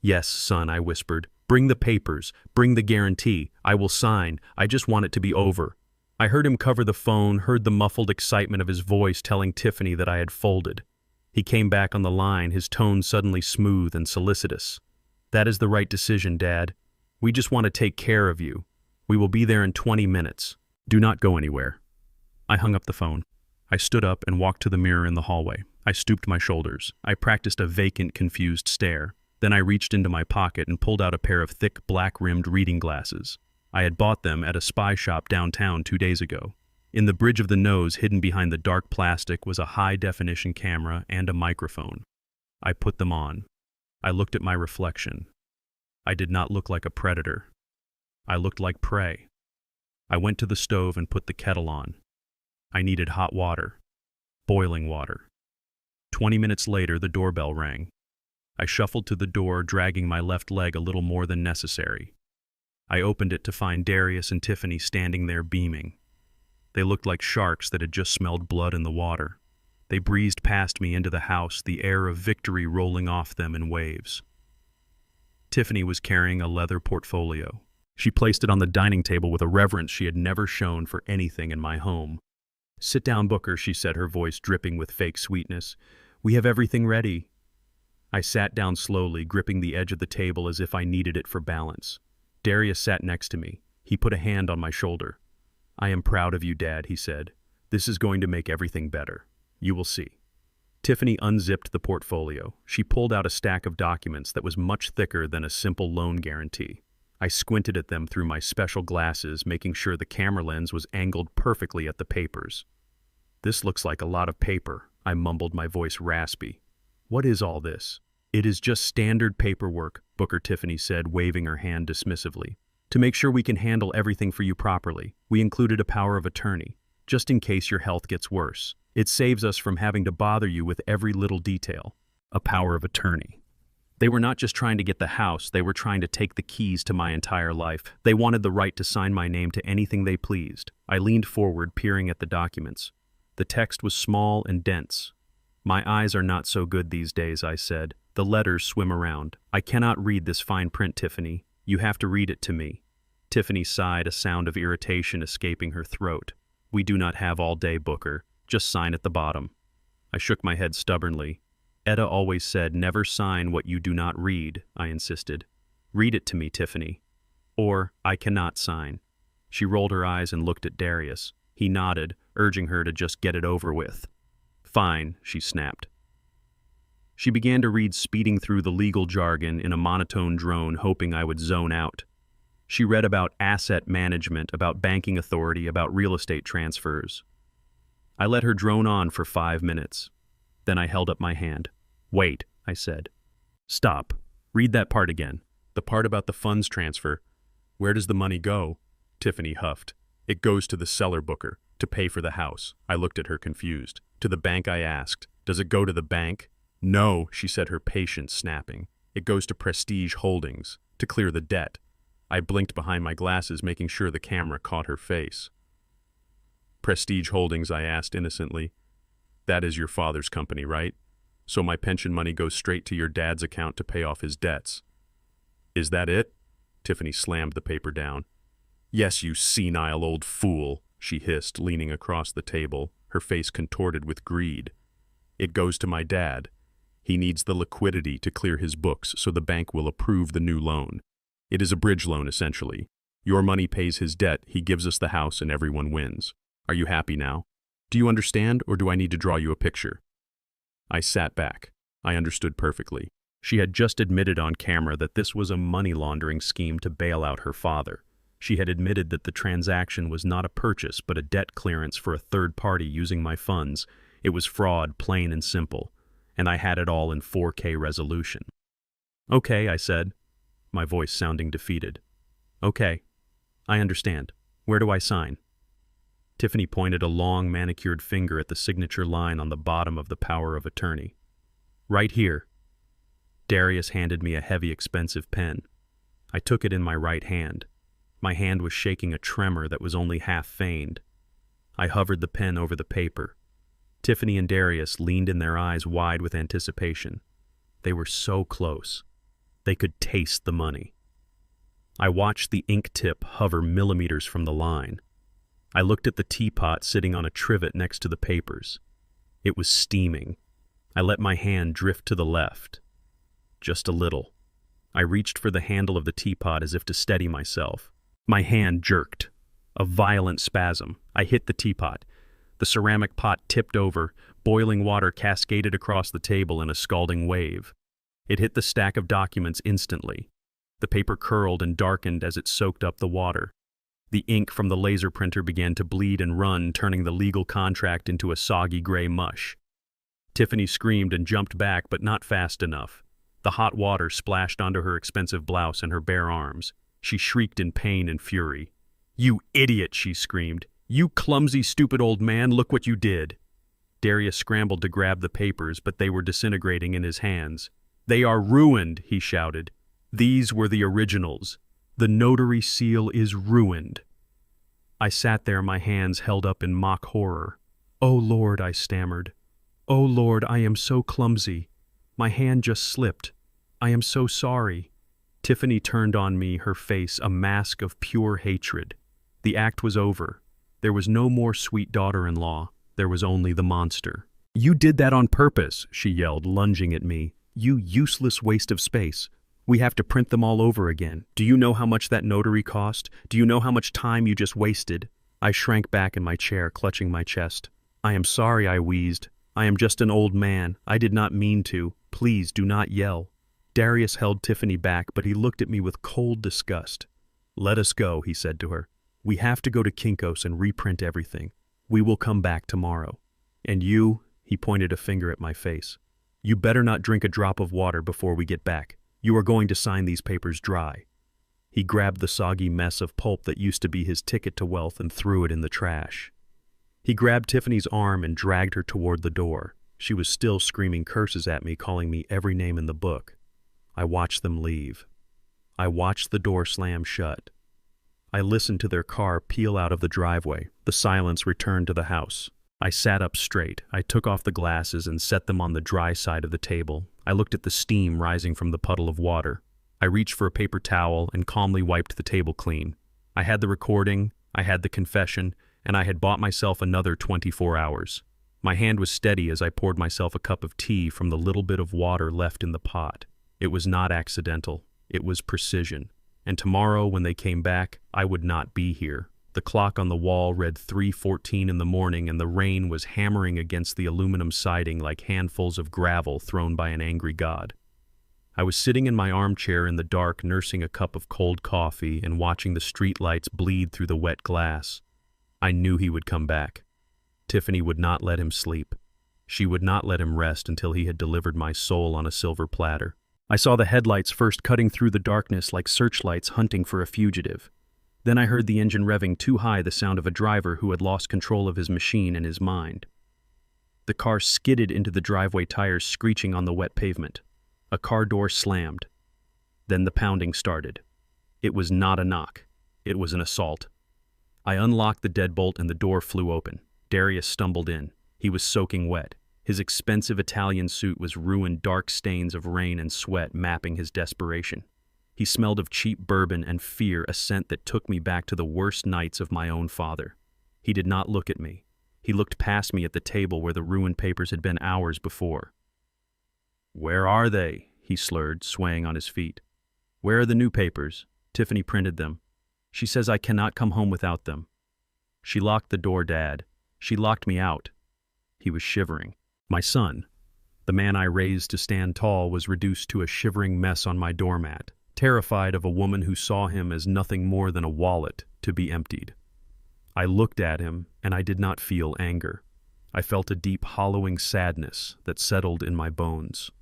"Yes, son," I whispered. "Bring the papers. Bring the guarantee. I will sign. I just want it to be over." I heard him cover the phone, heard the muffled excitement of his voice telling Tiffany that I had folded. He came back on the line, his tone suddenly smooth and solicitous. "That is the right decision, Dad. We just want to take care of you. We will be there in 20 minutes. Do not go anywhere." I hung up the phone. I stood up and walked to the mirror in the hallway. I stooped my shoulders. I practiced a vacant, confused stare. Then I reached into my pocket and pulled out a pair of thick, black-rimmed reading glasses. I had bought them at a spy shop downtown 2 days ago. In the bridge of the nose, hidden behind the dark plastic, was a high-definition camera and a microphone. I put them on. I looked at my reflection. I did not look like a predator. I looked like prey. I went to the stove and put the kettle on. I needed hot water. Boiling water. 20 minutes later, the doorbell rang. I shuffled to the door, dragging my left leg a little more than necessary. I opened it to find Darius and Tiffany standing there beaming. They looked like sharks that had just smelled blood in the water. They breezed past me into the house, the air of victory rolling off them in waves. Tiffany was carrying a leather portfolio. She placed it on the dining table with a reverence she had never shown for anything in my home. "Sit down, Booker," she said, her voice dripping with fake sweetness. "We have everything ready." I sat down slowly, gripping the edge of the table as if I needed it for balance. Darius sat next to me. He put a hand on my shoulder. "I am proud of you, Dad," he said. "This is going to make everything better. You will see." Tiffany unzipped the portfolio. She pulled out a stack of documents that was much thicker than a simple loan guarantee. I squinted at them through my special glasses, making sure the camera lens was angled perfectly at the papers. "This looks like a lot of paper," I mumbled, my voice raspy. "What is all this?" "It is just standard paperwork," Booker, Tiffany said, waving her hand dismissively. "To make sure we can handle everything for you properly, we included a power of attorney, just in case your health gets worse. It saves us from having to bother you with every little detail." A power of attorney. They were not just trying to get the house, they were trying to take the keys to my entire life. They wanted the right to sign my name to anything they pleased. I leaned forward, peering at the documents. The text was small and dense. "My eyes are not so good these days," I said. "The letters swim around. I cannot read this fine print, Tiffany. You have to read it to me." Tiffany sighed, a sound of irritation escaping her throat. "We do not have all day, Booker. Just sign at the bottom." I shook my head stubbornly. "Etta always said, never sign what you do not read," I insisted. "Read it to me, Tiffany. Or, I cannot sign." She rolled her eyes and looked at Darius. He nodded, urging her to just get it over with. "Fine," she snapped. She began to read, speeding through the legal jargon in a monotone drone, hoping I would zone out. She read about asset management, about banking authority, about real estate transfers. I let her drone on for 5 minutes. Then I held up my hand. "Wait," I said. "Stop. Read that part again. The part about the funds transfer. Where does the money go?" Tiffany huffed. "It goes to the seller, Booker, to pay for the house." I looked at her confused. "To the bank?" I asked. "Does it go to the bank?" "No," she said, her patience snapping. "It goes to Prestige Holdings, to clear the debt." I blinked behind my glasses, making sure the camera caught her face. "Prestige Holdings?" I asked innocently. "That is your father's company, right? So my pension money goes straight to your dad's account to pay off his debts." "Is that it?" Tiffany slammed the paper down. "Yes, you senile old fool." she hissed, leaning across the table, her face contorted with greed. "It goes to my dad. He needs the liquidity to clear his books so the bank will approve the new loan. It is a bridge loan, essentially. Your money pays his debt, he gives us the house, and everyone wins. Are you happy now? Do you understand, or do I need to draw you a picture?" I sat back. I understood perfectly. She had just admitted on camera that this was a money laundering scheme to bail out her father. She had admitted that the transaction was not a purchase but a debt clearance for a third party using my funds. It was fraud, plain and simple, and I had it all in 4K resolution. "Okay," I said, my voice sounding defeated. "Okay, I understand. Where do I sign?" Tiffany pointed a long, manicured finger at the signature line on the bottom of the power of attorney. "Right here." Darius handed me a heavy, expensive pen. I took it in my right hand. My hand was shaking a tremor that was only half feigned. I hovered the pen over the paper. Tiffany and Darius leaned in, their eyes wide with anticipation. They were so close. They could taste the money. I watched the ink tip hover millimeters from the line. I looked at the teapot sitting on a trivet next to the papers. It was steaming. I let my hand drift to the left. Just a little. I reached for the handle of the teapot as if to steady myself. My hand jerked. A violent spasm. I hit the teapot. The ceramic pot tipped over. Boiling water cascaded across the table in a scalding wave. It hit the stack of documents instantly. The paper curled and darkened as it soaked up the water. The ink from the laser printer began to bleed and run, turning the legal contract into a soggy gray mush. Tiffany screamed and jumped back, but not fast enough. The hot water splashed onto her expensive blouse and her bare arms. She shrieked in pain and fury. "You idiot!" she screamed. "You clumsy, stupid old man, look what you did!" Darius scrambled to grab the papers, but they were disintegrating in his hands. "They are ruined!" he shouted. "These were the originals. The notary seal is ruined." I sat there, my hands held up in mock horror. "Oh, Lord," I stammered. "Oh, Lord, I am so clumsy. My hand just slipped. I am so sorry." Tiffany turned on me, her face a mask of pure hatred. The act was over. There was no more sweet daughter-in-law. There was only the monster. "You did that on purpose," she yelled, lunging at me. "You useless waste of space. We have to print them all over again. Do you know how much that notary cost? Do you know how much time you just wasted?" I shrank back in my chair, clutching my chest. "I am sorry," I wheezed. "I am just an old man. I did not mean to. Please do not yell." Darius held Tiffany back, but he looked at me with cold disgust. "Let us go," he said to her. "We have to go to Kinko's and reprint everything. We will come back tomorrow. And you," he pointed a finger at my face, "you better not drink a drop of water before we get back. You are going to sign these papers dry." He grabbed the soggy mess of pulp that used to be his ticket to wealth and threw it in the trash. He grabbed Tiffany's arm and dragged her toward the door. She was still screaming curses at me, calling me every name in the book. I watched them leave. I watched the door slam shut. I listened to their car peel out of the driveway. The silence returned to the house. I sat up straight. I took off the glasses and set them on the dry side of the table. I looked at the steam rising from the puddle of water. I reached for a paper towel and calmly wiped the table clean. I had the recording, I had the confession, and I had bought myself another 24 hours. My hand was steady as I poured myself a cup of tea from the little bit of water left in the pot. It was not accidental. It was precision. And tomorrow, when they came back, I would not be here. The clock on the wall read 3:14 in the morning, and the rain was hammering against the aluminum siding like handfuls of gravel thrown by an angry god. I was sitting in my armchair in the dark, nursing a cup of cold coffee and watching the streetlights bleed through the wet glass. I knew he would come back. Tiffany would not let him sleep. She would not let him rest until he had delivered my soul on a silver platter. I saw the headlights first cutting through the darkness like searchlights hunting for a fugitive. Then I heard the engine revving too high, the sound of a driver who had lost control of his machine and his mind. The car skidded into the driveway, tires screeching on the wet pavement. A car door slammed. Then the pounding started. It was not a knock. It was an assault. I unlocked the deadbolt and the door flew open. Darius stumbled in. He was soaking wet. His expensive Italian suit was ruined, dark stains of rain and sweat mapping his desperation. He smelled of cheap bourbon and fear, a scent that took me back to the worst nights of my own father. He did not look at me. He looked past me at the table where the ruined papers had been hours before. "Where are they?" he slurred, swaying on his feet. "Where are the new papers? Tiffany printed them. She says I cannot come home without them. She locked the door, Dad. She locked me out." He was shivering. My son, the man I raised to stand tall, was reduced to a shivering mess on my doormat, terrified of a woman who saw him as nothing more than a wallet to be emptied. I looked at him, and I did not feel anger. I felt a deep, hollowing sadness that settled in my bones.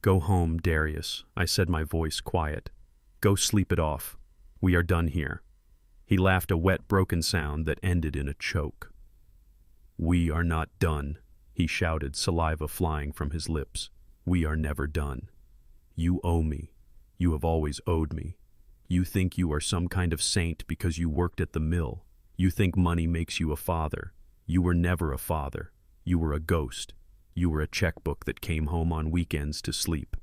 "Go home, Darius," I said, my voice quiet. "Go sleep it off. We are done here." He laughed, a wet, broken sound that ended in a choke. "We are not done," he shouted, saliva flying from his lips. "We are never done. You owe me. You have always owed me. You think you are some kind of saint because you worked at the mill. You think money makes you a father. You were never a father. You were a ghost. You were a checkbook that came home on weekends to sleep.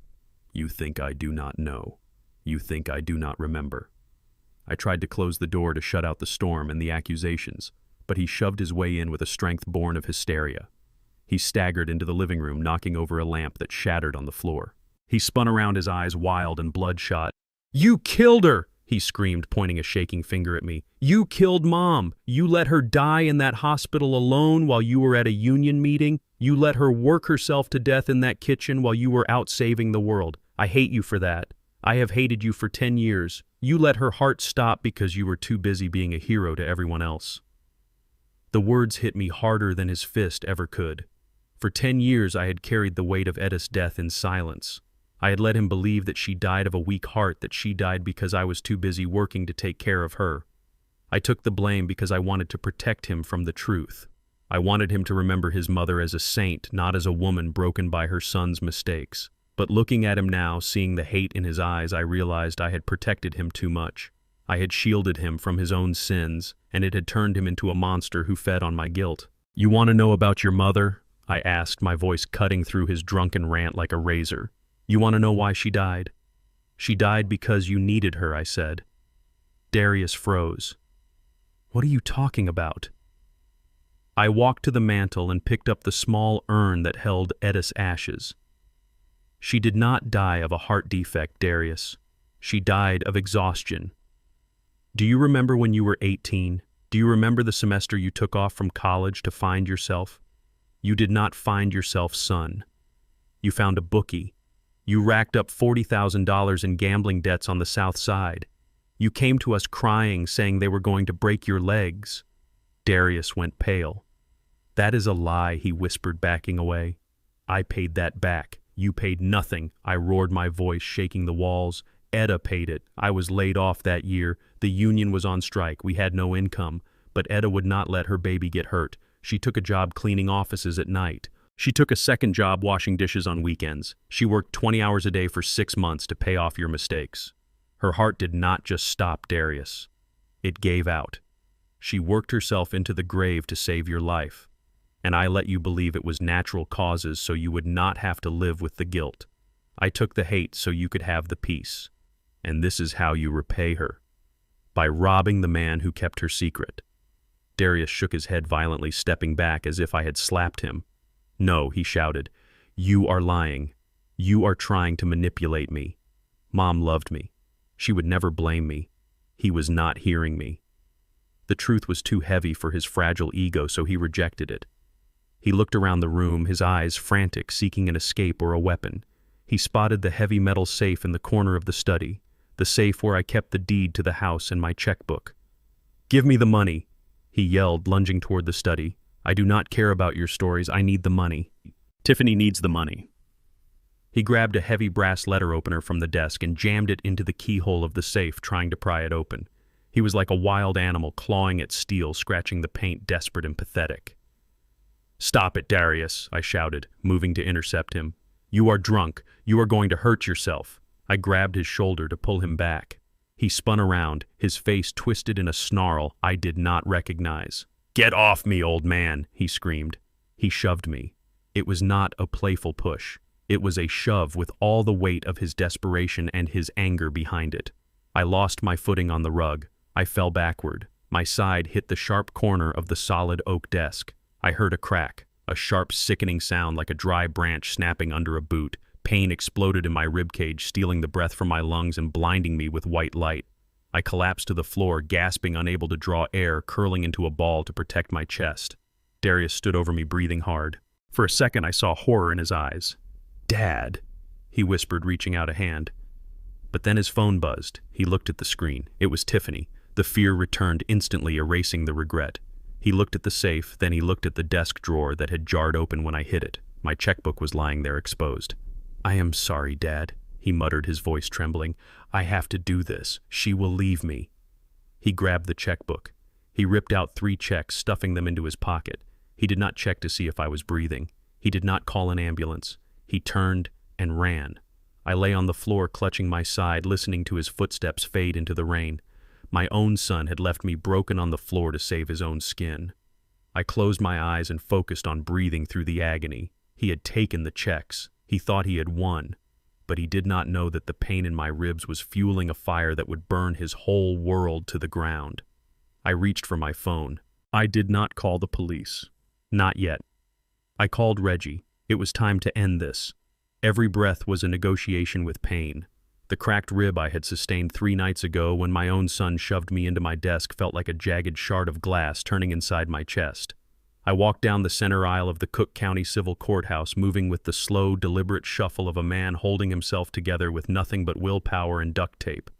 You think I do not know. You think I do not remember." I tried to close the door to shut out the storm and the accusations, but he shoved his way in with a strength born of hysteria. He staggered into the living room, knocking over a lamp that shattered on the floor. He spun around, his eyes wild and bloodshot. "You killed her!" he screamed, pointing a shaking finger at me. "You killed Mom! You let her die in that hospital alone while you were at a union meeting. You let her work herself to death in that kitchen while you were out saving the world. I hate you for that. I have hated you for 10 years. You let her heart stop because you were too busy being a hero to everyone else." The words hit me harder than his fist ever could. For 10 years I had carried the weight of Edda's death in silence. I had let him believe that she died of a weak heart, that she died because I was too busy working to take care of her. I took the blame because I wanted to protect him from the truth. I wanted him to remember his mother as a saint, not as a woman broken by her son's mistakes. But looking at him now, seeing the hate in his eyes, I realized I had protected him too much. I had shielded him from his own sins, and it had turned him into a monster who fed on my guilt. "You want to know about your mother?" I asked, my voice cutting through his drunken rant like a razor. "You want to know why she died?" "She died because you needed her," I said. Darius froze. "What are you talking about?" I walked to the mantel and picked up the small urn that held Edda's ashes. "She did not die of a heart defect, Darius. She died of exhaustion. Do you remember when you were 18? Do you remember the semester you took off from college to find yourself? You did not find yourself, son. You found a bookie. You racked up $40,000 in gambling debts on the South Side. You came to us crying, saying they were going to break your legs." Darius went pale. "That is a lie," he whispered, backing away. "I paid that back. You paid nothing," I roared, my voice shaking the walls. "Edda paid it. I was laid off that year. The union was on strike. We had no income. But Edda would not let her baby get hurt. She took a job cleaning offices at night. She took a second job washing dishes on weekends. She worked 20 hours a day for 6 months to pay off your mistakes. Her heart did not just stop, Darius. It gave out. She worked herself into the grave to save your life. And I let you believe it was natural causes so you would not have to live with the guilt. I took the hate so you could have the peace. And this is how you repay her. By robbing the man who kept her secret." Darius shook his head violently, stepping back as if I had slapped him. "No," he shouted. "You are lying. You are trying to manipulate me. Mom loved me. She would never blame me. He was not hearing me." The truth was too heavy for his fragile ego, so he rejected it. He looked around the room, his eyes frantic, seeking an escape or a weapon. He spotted the heavy metal safe in the corner of the study, the safe where I kept the deed to the house and my checkbook. "Give me the money," he yelled, lunging toward the study. "I do not care about your stories. I need the money. Tiffany needs the money." He grabbed a heavy brass letter opener from the desk and jammed it into the keyhole of the safe, trying to pry it open. He was like a wild animal, clawing at steel, scratching the paint, desperate and pathetic. "Stop it, Darius," I shouted, moving to intercept him. "You are drunk. You are going to hurt yourself." I grabbed his shoulder to pull him back. He spun around, his face twisted in a snarl I did not recognize. "Get off me, old man," he screamed. He shoved me. It was not a playful push. It was a shove with all the weight of his desperation and his anger behind it. I lost my footing on the rug. I fell backward. My side hit the sharp corner of the solid oak desk. I heard a crack, a sharp, sickening sound like a dry branch snapping under a boot. Pain exploded in my ribcage, stealing the breath from my lungs and blinding me with white light. I collapsed to the floor, gasping, unable to draw air, curling into a ball to protect my chest. Darius stood over me, breathing hard. For a second, I saw horror in his eyes. "Dad," he whispered, reaching out a hand. But then his phone buzzed. He looked at the screen. It was Tiffany. The fear returned instantly, erasing the regret. He looked at the safe, then he looked at the desk drawer that had jarred open when I hit it. My checkbook was lying there exposed. "I am sorry, Dad," he muttered, his voice trembling. "I have to do this. She will leave me." He grabbed the checkbook. He ripped out 3 checks, stuffing them into his pocket. He did not check to see if I was breathing. He did not call an ambulance. He turned and ran. I lay on the floor, clutching my side, listening to his footsteps fade into the rain. My own son had left me broken on the floor to save his own skin. I closed my eyes and focused on breathing through the agony. He had taken the checks. He thought he had won, but he did not know that the pain in my ribs was fueling a fire that would burn his whole world to the ground. I reached for my phone. I did not call the police. Not yet. I called Reggie. It was time to end this. Every breath was a negotiation with pain. The cracked rib I had sustained 3 nights ago when my own son shoved me into my desk felt like a jagged shard of glass turning inside my chest. I walked down the center aisle of the Cook County Civil Courthouse, moving with the slow, deliberate shuffle of a man holding himself together with nothing but willpower and duct tape.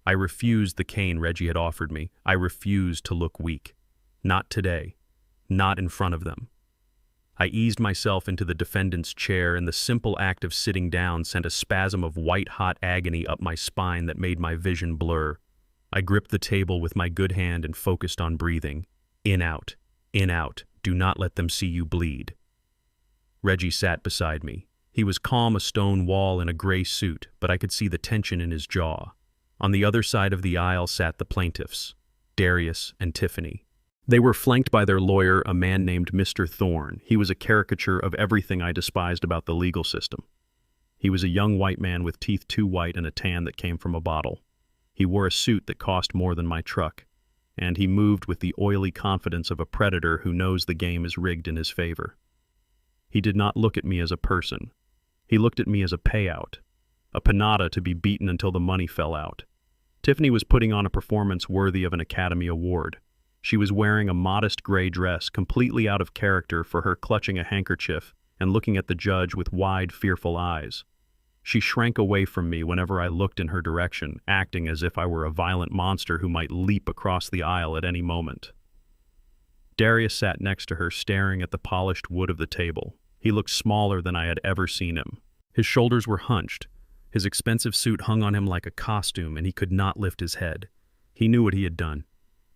I refused the cane Reggie had offered me. I refused to look weak. Not today. Not in front of them. I eased myself into the defendant's chair, and the simple act of sitting down sent a spasm of white-hot agony up my spine that made my vision blur. I gripped the table with my good hand and focused on breathing. In, out. In, out. Do not let them see you bleed. Reggie sat beside me. He was calm, a stone wall in a gray suit, but I could see the tension in his jaw. On the other side of the aisle sat the plaintiffs, Darius and Tiffany. They were flanked by their lawyer, a man named Mr. Thorne. He was a caricature of everything I despised about the legal system. He was a young white man with teeth too white and a tan that came from a bottle. He wore a suit that cost more than my truck, and he moved with the oily confidence of a predator who knows the game is rigged in his favor. He did not look at me as a person. He looked at me as a payout, a pinata to be beaten until the money fell out. Tiffany was putting on a performance worthy of an Academy Award. She was wearing a modest gray dress, completely out of character for her, clutching a handkerchief and looking at the judge with wide, fearful eyes. She shrank away from me whenever I looked in her direction, acting as if I were a violent monster who might leap across the aisle at any moment. Darius sat next to her, staring at the polished wood of the table. He looked smaller than I had ever seen him. His shoulders were hunched. His expensive suit hung on him like a costume, and he could not lift his head. He knew what he had done.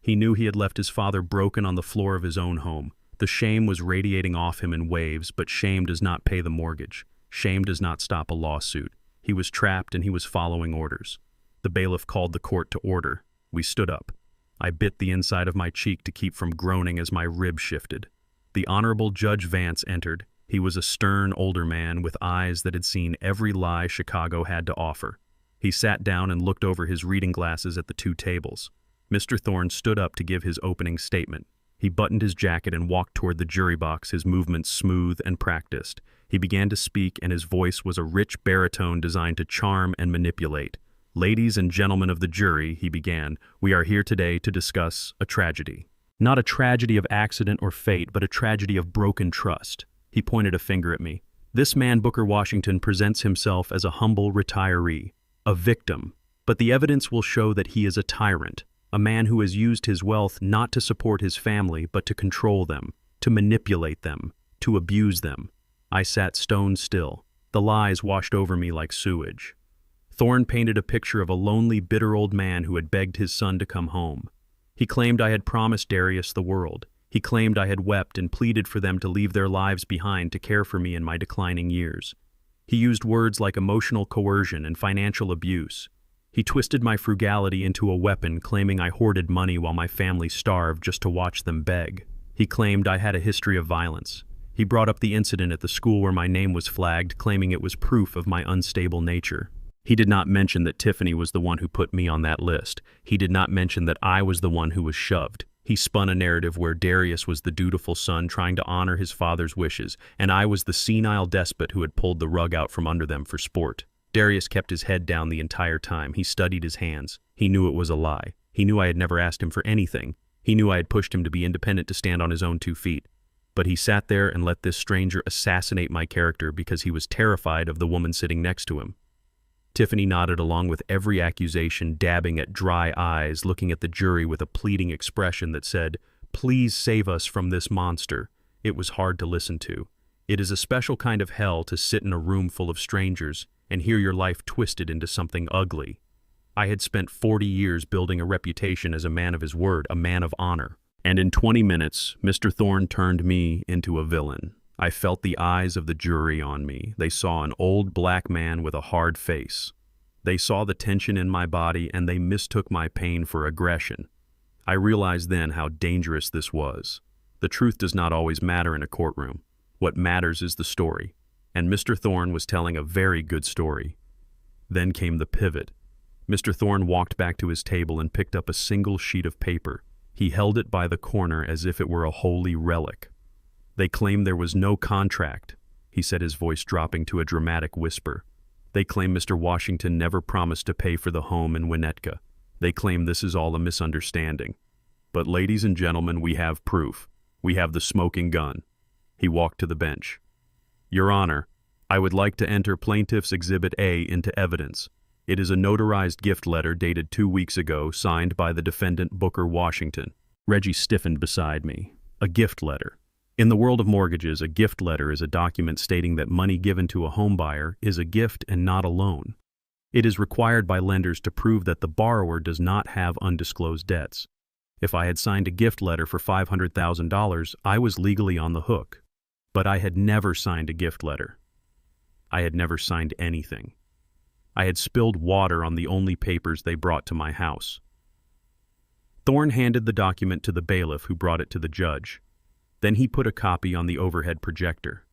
He knew he had left his father broken on the floor of his own home. The shame was radiating off him in waves, but shame does not pay the mortgage. Shame does not stop a lawsuit. He was trapped and he was following orders. The bailiff called the court to order. We stood up. I bit the inside of my cheek to keep from groaning as my rib shifted. The Honorable Judge Vance entered. He was a stern older man with eyes that had seen every lie Chicago had to offer. He sat down and looked over his reading glasses at the 2 tables. Mr. Thorne stood up to give his opening statement. He buttoned his jacket and walked toward the jury box, his movements smooth and practiced. He began to speak, and his voice was a rich baritone designed to charm and manipulate. "Ladies and gentlemen of the jury," he began, "we are here today to discuss a tragedy. Not a tragedy of accident or fate, but a tragedy of broken trust." He pointed a finger at me. "This man, Booker Washington, presents himself as a humble retiree, a victim, but the evidence will show that he is a tyrant. A man who has used his wealth not to support his family, but to control them, to manipulate them, to abuse them." I sat stone still. The lies washed over me like sewage. Thorne painted a picture of a lonely, bitter old man who had begged his son to come home. He claimed I had promised Darius the world. He claimed I had wept and pleaded for them to leave their lives behind to care for me in my declining years. He used words like emotional coercion and financial abuse. He twisted my frugality into a weapon, claiming I hoarded money while my family starved just to watch them beg. He claimed I had a history of violence. He brought up the incident at the school where my name was flagged, claiming it was proof of my unstable nature. He did not mention that Tiffany was the one who put me on that list. He did not mention that I was the one who was shoved. He spun a narrative where Darius was the dutiful son trying to honor his father's wishes, and I was the senile despot who had pulled the rug out from under them for sport. Darius kept his head down the entire time. He studied his hands. He knew it was a lie. He knew I had never asked him for anything. He knew I had pushed him to be independent, to stand on his own 2 feet. But he sat there and let this stranger assassinate my character because he was terrified of the woman sitting next to him. Tiffany nodded along with every accusation, dabbing at dry eyes, looking at the jury with a pleading expression that said, "Please save us from this monster." It was hard to listen to. It is a special kind of hell to sit in a room full of strangers and hear your life twisted into something ugly. I had spent 40 years building a reputation as a man of his word, a man of honor. And in 20 minutes, Mr. Thorne turned me into a villain. I felt the eyes of the jury on me. They saw an old black man with a hard face. They saw the tension in my body, and they mistook my pain for aggression. I realized then how dangerous this was. The truth does not always matter in a courtroom. What matters is the story. And Mr. Thorne was telling a very good story. Then came the pivot. Mr. Thorne walked back to his table and picked up a single sheet of paper. He held it by the corner as if it were a holy relic. "They claim there was no contract," he said, his voice dropping to a dramatic whisper. "They claim Mr. Washington never promised to pay for the home in Winnetka. They claim this is all a misunderstanding. But ladies and gentlemen, we have proof. We have the smoking gun." He walked to the bench. "Your Honor, I would like to enter Plaintiff's Exhibit A into evidence. It is a notarized gift letter dated 2 weeks ago, signed by the defendant Booker Washington." Reggie stiffened beside me. A gift letter. In the world of mortgages, a gift letter is a document stating that money given to a home buyer is a gift and not a loan. It is required by lenders to prove that the borrower does not have undisclosed debts. If I had signed a gift letter for $500,000, I was legally on the hook. But I had never signed a gift letter. I had never signed anything. I had spilled water on the only papers they brought to my house. Thorne handed the document to the bailiff, who brought it to the judge. Then he put a copy on the overhead projector.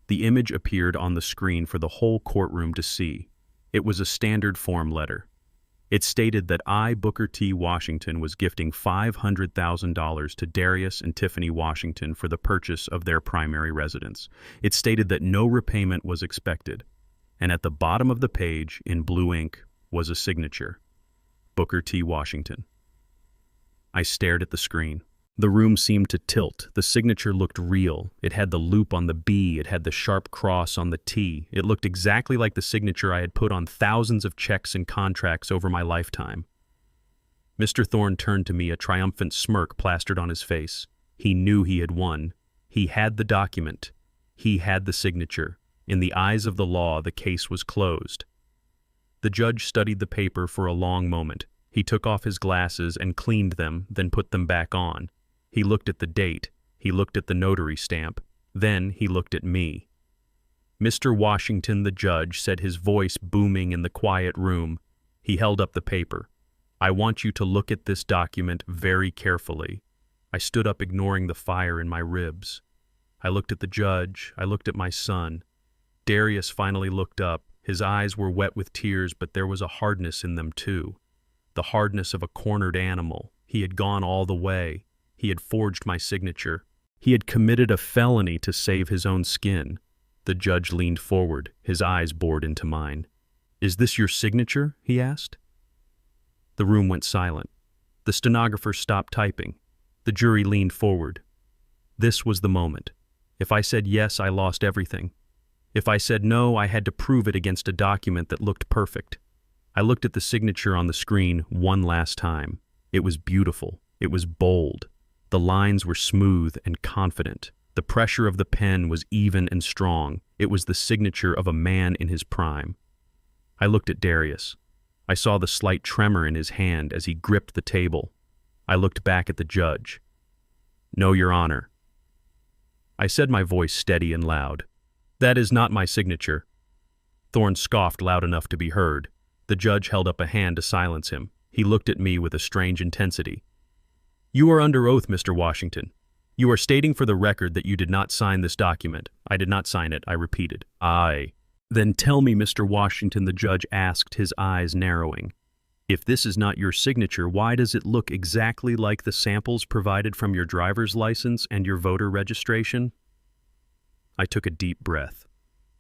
The image appeared on the screen for the whole courtroom to see. It was a standard form letter. It stated that I, Booker T. Washington, was gifting $500,000 to Darius and Tiffany Washington for the purchase of their primary residence. It stated that no repayment was expected. And at the bottom of the page, in blue ink, was a signature. Booker T. Washington. I stared at the screen. The room seemed to tilt. The signature looked real. It had the loop on the B. It had the sharp cross on the T. It looked exactly like the signature I had put on thousands of checks and contracts over my lifetime. Mr. Thorne turned to me, a triumphant smirk plastered on his face. He knew he had won. He had the document. He had the signature. In the eyes of the law, the case was closed. The judge studied the paper for a long moment. He took off his glasses and cleaned them, then put them back on. He looked at the date. He looked at the notary stamp. Then he looked at me. "Mr. Washington," the judge said, his voice booming in the quiet room. He held up the paper. "I want you to look at this document very carefully." I stood up, ignoring the fire in my ribs. I looked at the judge. I looked at my son. Darius finally looked up. His eyes were wet with tears, but there was a hardness in them too. The hardness of a cornered animal. He had gone all the way. He had forged my signature. He had committed a felony to save his own skin. The judge leaned forward, his eyes bored into mine. "Is this your signature?" he asked. The room went silent. The stenographer stopped typing. The jury leaned forward. This was the moment. If I said yes, I lost everything. If I said no, I had to prove it against a document that looked perfect. I looked at the signature on the screen one last time. It was beautiful. It was bold. The lines were smooth and confident. The pressure of the pen was even and strong. It was the signature of a man in his prime. I looked at Darius. I saw the slight tremor in his hand as he gripped the table. I looked back at the judge. "No, Your Honor." I said, my voice steady and loud. "That is not my signature." Thorne scoffed loud enough to be heard. The judge held up a hand to silence him. He looked at me with a strange intensity. "You are under oath, Mr. Washington. You are stating for the record that you did not sign this document." "I did not sign it," I repeated. "Aye." "Then tell me, Mr. Washington," the judge asked, his eyes narrowing. "If this is not your signature, why does it look exactly like the samples provided from your driver's license and your voter registration?" I took a deep breath.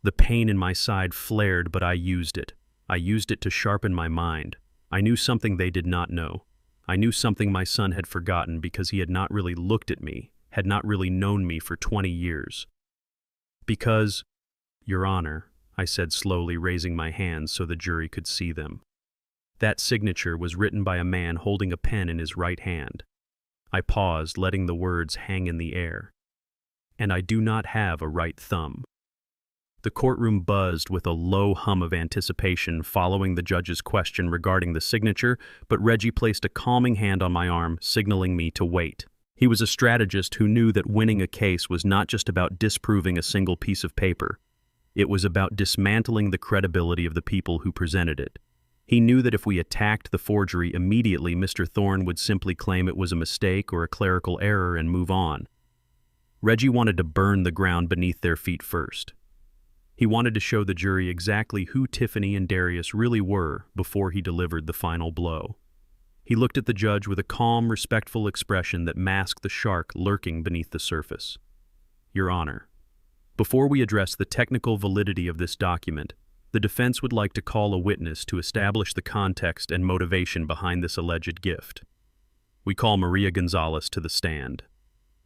The pain in my side flared, but I used it. I used it to sharpen my mind. I knew something they did not know. I knew something my son had forgotten because he had not really looked at me, had not really known me for 20 years. "Because, Your Honor," I said slowly, raising my hands so the jury could see them. "That signature was written by a man holding a pen in his right hand." I paused, letting the words hang in the air. "And I do not have a right thumb." The courtroom buzzed with a low hum of anticipation following the judge's question regarding the signature, but Reggie placed a calming hand on my arm, signaling me to wait. He was a strategist who knew that winning a case was not just about disproving a single piece of paper. It was about dismantling the credibility of the people who presented it. He knew that if we attacked the forgery immediately, Mr. Thorne would simply claim it was a mistake or a clerical error and move on. Reggie wanted to burn the ground beneath their feet first. He wanted to show the jury exactly who Tiffany and Darius really were before he delivered the final blow. He looked at the judge with a calm, respectful expression that masked the shark lurking beneath the surface. "Your Honor, before we address the technical validity of this document, the defense would like to call a witness to establish the context and motivation behind this alleged gift. We call Maria Gonzalez to the stand."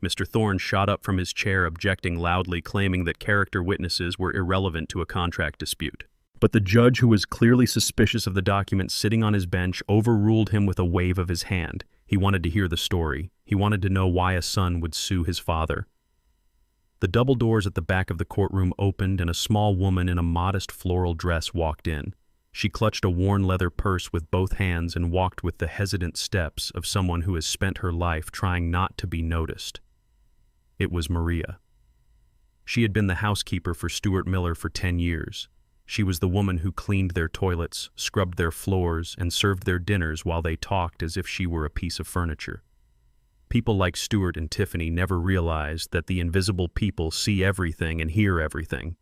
Mr. Thorne shot up from his chair, objecting loudly, claiming that character witnesses were irrelevant to a contract dispute. But the judge, who was clearly suspicious of the document sitting on his bench, overruled him with a wave of his hand. He wanted to hear the story. He wanted to know why a son would sue his father. The double doors at the back of the courtroom opened, and a small woman in a modest floral dress walked in. She clutched a worn leather purse with both hands and walked with the hesitant steps of someone who has spent her life trying not to be noticed. It was Maria. She had been the housekeeper for Stuart Miller for 10 years. She was the woman who cleaned their toilets, scrubbed their floors, and served their dinners while they talked as if she were a piece of furniture. People like Stuart and Tiffany never realized that the invisible people see everything and hear everything.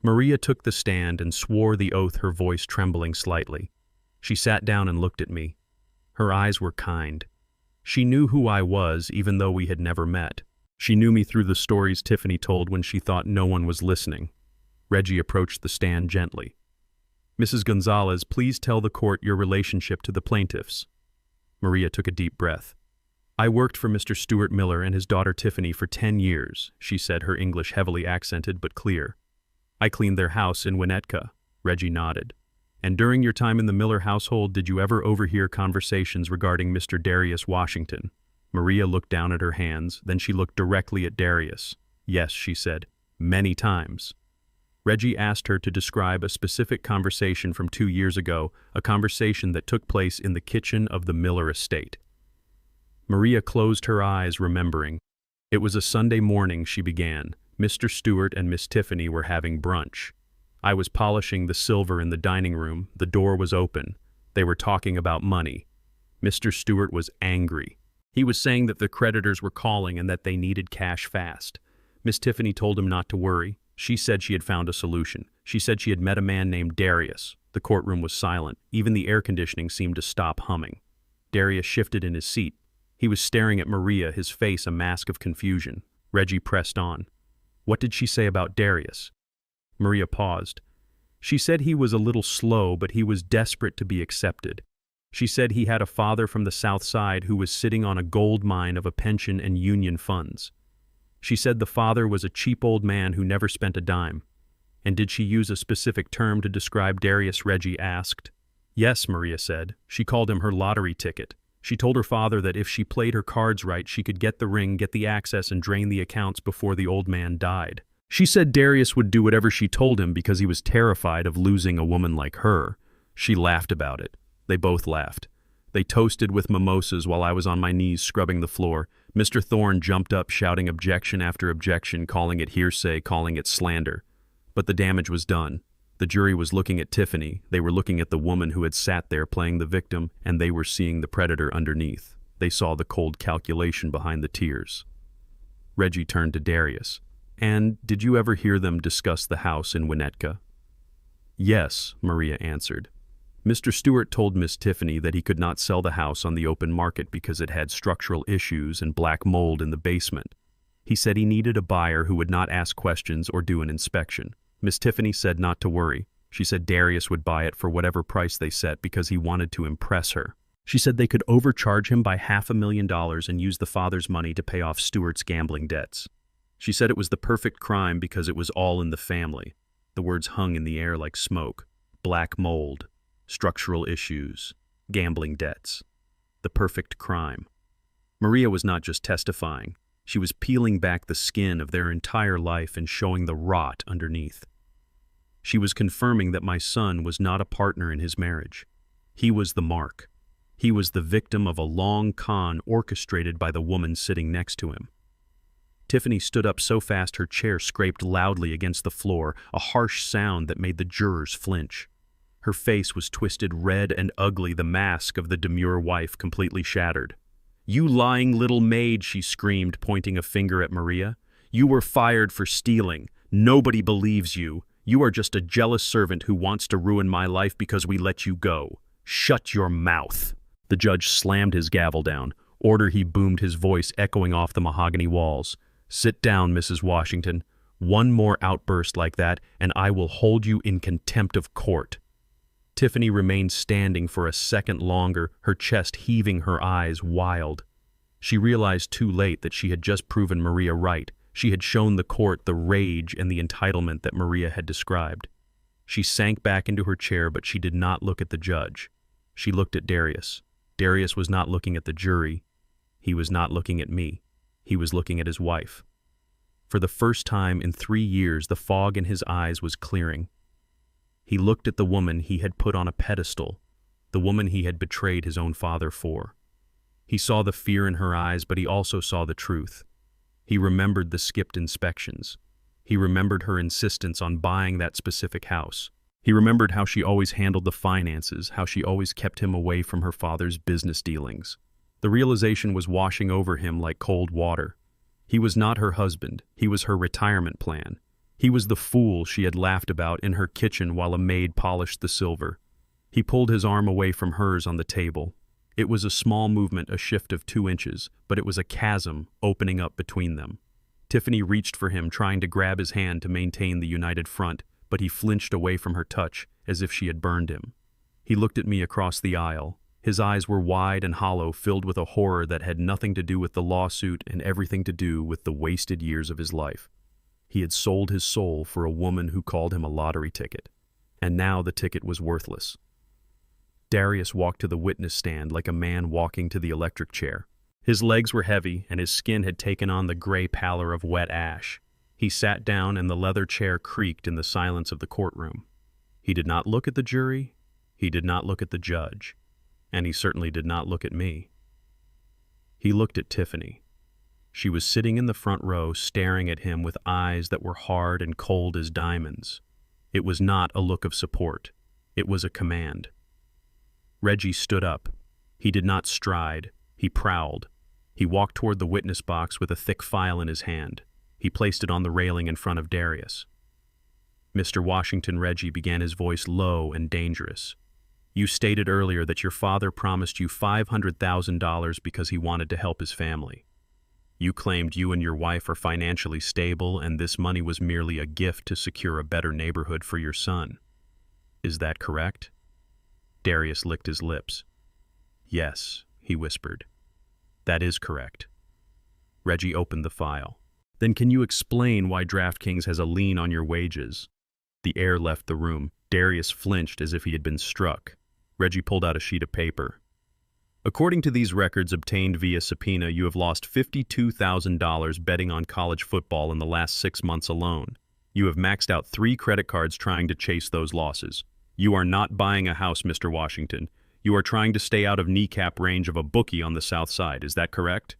Maria took the stand and swore the oath, her voice trembling slightly. She sat down and looked at me. Her eyes were kind. She knew who I was, even though we had never met. She knew me through the stories Tiffany told when she thought no one was listening. Reggie approached the stand gently. "Mrs. Gonzalez, please tell the court your relationship to the plaintiffs." Maria took a deep breath. "I worked for Mr. Stuart Miller and his daughter Tiffany for 10 years, she said, her English heavily accented but clear. "I cleaned their house in Winnetka." Reggie nodded. "And during your time in the Miller household, did you ever overhear conversations regarding Mr. Darius Washington?" Maria looked down at her hands, then she looked directly at Darius. "Yes," she said, "many times." Reggie asked her to describe a specific conversation from 2 years ago, a conversation that took place in the kitchen of the Miller estate. Maria closed her eyes, remembering. "It was a Sunday morning," she began. "Mr. Stuart and Miss Tiffany were having brunch. I was polishing the silver in the dining room. The door was open. They were talking about money. Mr. Stuart was angry. He was saying that the creditors were calling and that they needed cash fast. Miss Tiffany told him not to worry. She said she had found a solution. She said she had met a man named Darius. The courtroom was silent. Even the air conditioning seemed to stop humming. Darius shifted in his seat. He was staring at Maria, his face a mask of confusion. Reggie pressed on. "What did she say about Darius?" Maria paused. "She said he was a little slow, but he was desperate to be accepted. She said he had a father from the South Side who was sitting on a gold mine of a pension and union funds. She said the father was a cheap old man who never spent a dime." "And did she use a specific term to describe Darius?" Reggie asked. "Yes," Maria said. "She called him her lottery ticket. She told her father that if she played her cards right, she could get the ring, get the access, and drain the accounts before the old man died. She said Darius would do whatever she told him because he was terrified of losing a woman like her." She laughed about it. They both laughed. They toasted with mimosas while I was on my knees scrubbing the floor. Mr. Thorne jumped up, shouting objection after objection, calling it hearsay, calling it slander. But the damage was done. The jury was looking at Tiffany. They were looking at the woman who had sat there playing the victim, and they were seeing the predator underneath. They saw the cold calculation behind the tears. Reggie turned to Darius. "And did you ever hear them discuss the house in Winnetka?" Yes, Maria answered. Mr. Stewart told Miss Tiffany that he could not sell the house on the open market because it had structural issues and black mold in the basement. He said he needed a buyer who would not ask questions or do an inspection. Miss Tiffany said not to worry. She said Darius would buy it for whatever price they set because he wanted to impress her. She said they could overcharge him by $500,000 and use the father's money to pay off Stewart's gambling debts. She said it was the perfect crime because it was all in the family. The words hung in the air like smoke. Black mold, structural issues, gambling debts. The perfect crime. Maria was not just testifying. She was peeling back the skin of their entire life and showing the rot underneath. She was confirming that my son was not a partner in his marriage. He was the mark. He was the victim of a long con orchestrated by the woman sitting next to him. Tiffany stood up so fast her chair scraped loudly against the floor, a harsh sound that made the jurors flinch. Her face was twisted red and ugly, the mask of the demure wife completely shattered. "You lying little maid," she screamed, pointing a finger at Maria. "You were fired for stealing. Nobody believes you. You are just a jealous servant who wants to ruin my life because we let you go. Shut your mouth." The judge slammed his gavel down. Order, he boomed, his voice echoing off the mahogany walls. "Sit down, Mrs. Washington. One more outburst like that, and I will hold you in contempt of court." Tiffany remained standing for a second longer, her chest heaving, her eyes wild. She realized too late that she had just proven Maria right. She had shown the court the rage and the entitlement that Maria had described. She sank back into her chair, but she did not look at the judge. She looked at Darius. Darius was not looking at the jury. He was not looking at me. He was looking at his wife. For the first time in 3 years, the fog in his eyes was clearing. He looked at the woman he had put on a pedestal, the woman he had betrayed his own father for. He saw the fear in her eyes, but he also saw the truth. He remembered the skipped inspections. He remembered her insistence on buying that specific house. He remembered how she always handled the finances, how she always kept him away from her father's business dealings. The realization was washing over him like cold water. He was not her husband. He was her retirement plan. He was the fool she had laughed about in her kitchen while a maid polished the silver. He pulled his arm away from hers on the table. It was a small movement, a shift of 2 inches, but it was a chasm opening up between them. Tiffany reached for him, trying to grab his hand to maintain the united front, but he flinched away from her touch as if she had burned him. He looked at me across the aisle. His eyes were wide and hollow, filled with a horror that had nothing to do with the lawsuit and everything to do with the wasted years of his life. He had sold his soul for a woman who called him a lottery ticket, and now the ticket was worthless. Darius walked to the witness stand like a man walking to the electric chair. His legs were heavy, and his skin had taken on the gray pallor of wet ash. He sat down, and the leather chair creaked in the silence of the courtroom. He did not look at the jury. He did not look at the judge. And he certainly did not look at me. He looked at Tiffany. She was sitting in the front row, staring at him with eyes that were hard and cold as diamonds. It was not a look of support. It was a command. Reggie stood up. He did not stride. He prowled. He walked toward the witness box with a thick file in his hand. He placed it on the railing in front of Darius. "Mr. Washington," Reggie began, his voice low and dangerous. "You stated earlier that your father promised you $500,000 because he wanted to help his family. You claimed you and your wife are financially stable and this money was merely a gift to secure a better neighborhood for your son. Is that correct?" Darius licked his lips. "Yes," he whispered. "That is correct." Reggie opened the file. "Then can you explain why DraftKings has a lien on your wages?" The air left the room. Darius flinched as if he had been struck. Reggie pulled out a sheet of paper. "According to these records obtained via subpoena, you have lost $52,000 betting on college football in the last 6 months alone. You have maxed out 3 credit cards trying to chase those losses. You are not buying a house, Mr. Washington. You are trying to stay out of kneecap range of a bookie on the south side. Is that correct?"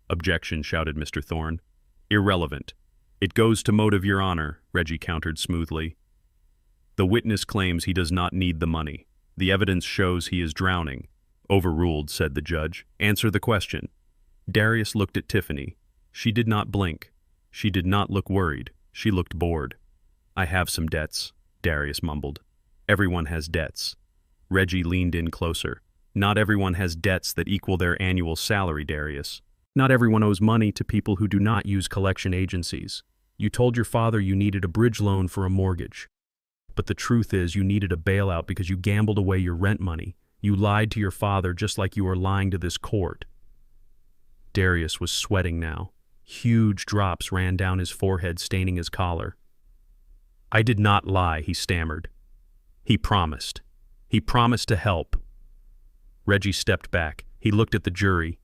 "Objection," shouted Mr. Thorne. "Irrelevant. It goes to motive, Your Honor," Reggie countered smoothly. "The witness claims he does not need the money. The evidence shows he is drowning." "Overruled," said the judge. "Answer the question." Darius looked at Tiffany. She did not blink. She did not look worried. She looked bored. "I have some debts," Darius mumbled. Everyone has debts. Reggie leaned in closer. Not everyone has debts that equal their annual salary, Darius. Not everyone owes money to people who do not use collection agencies. You told your father you needed a bridge loan for a mortgage. But the truth is you needed a bailout because you gambled away your rent money. You lied to your father just like you are lying to this court. Darius was sweating now. Huge drops ran down his forehead, staining his collar. I did not lie, he stammered. He promised. He promised to help. Reggie stepped back. He looked at the jury.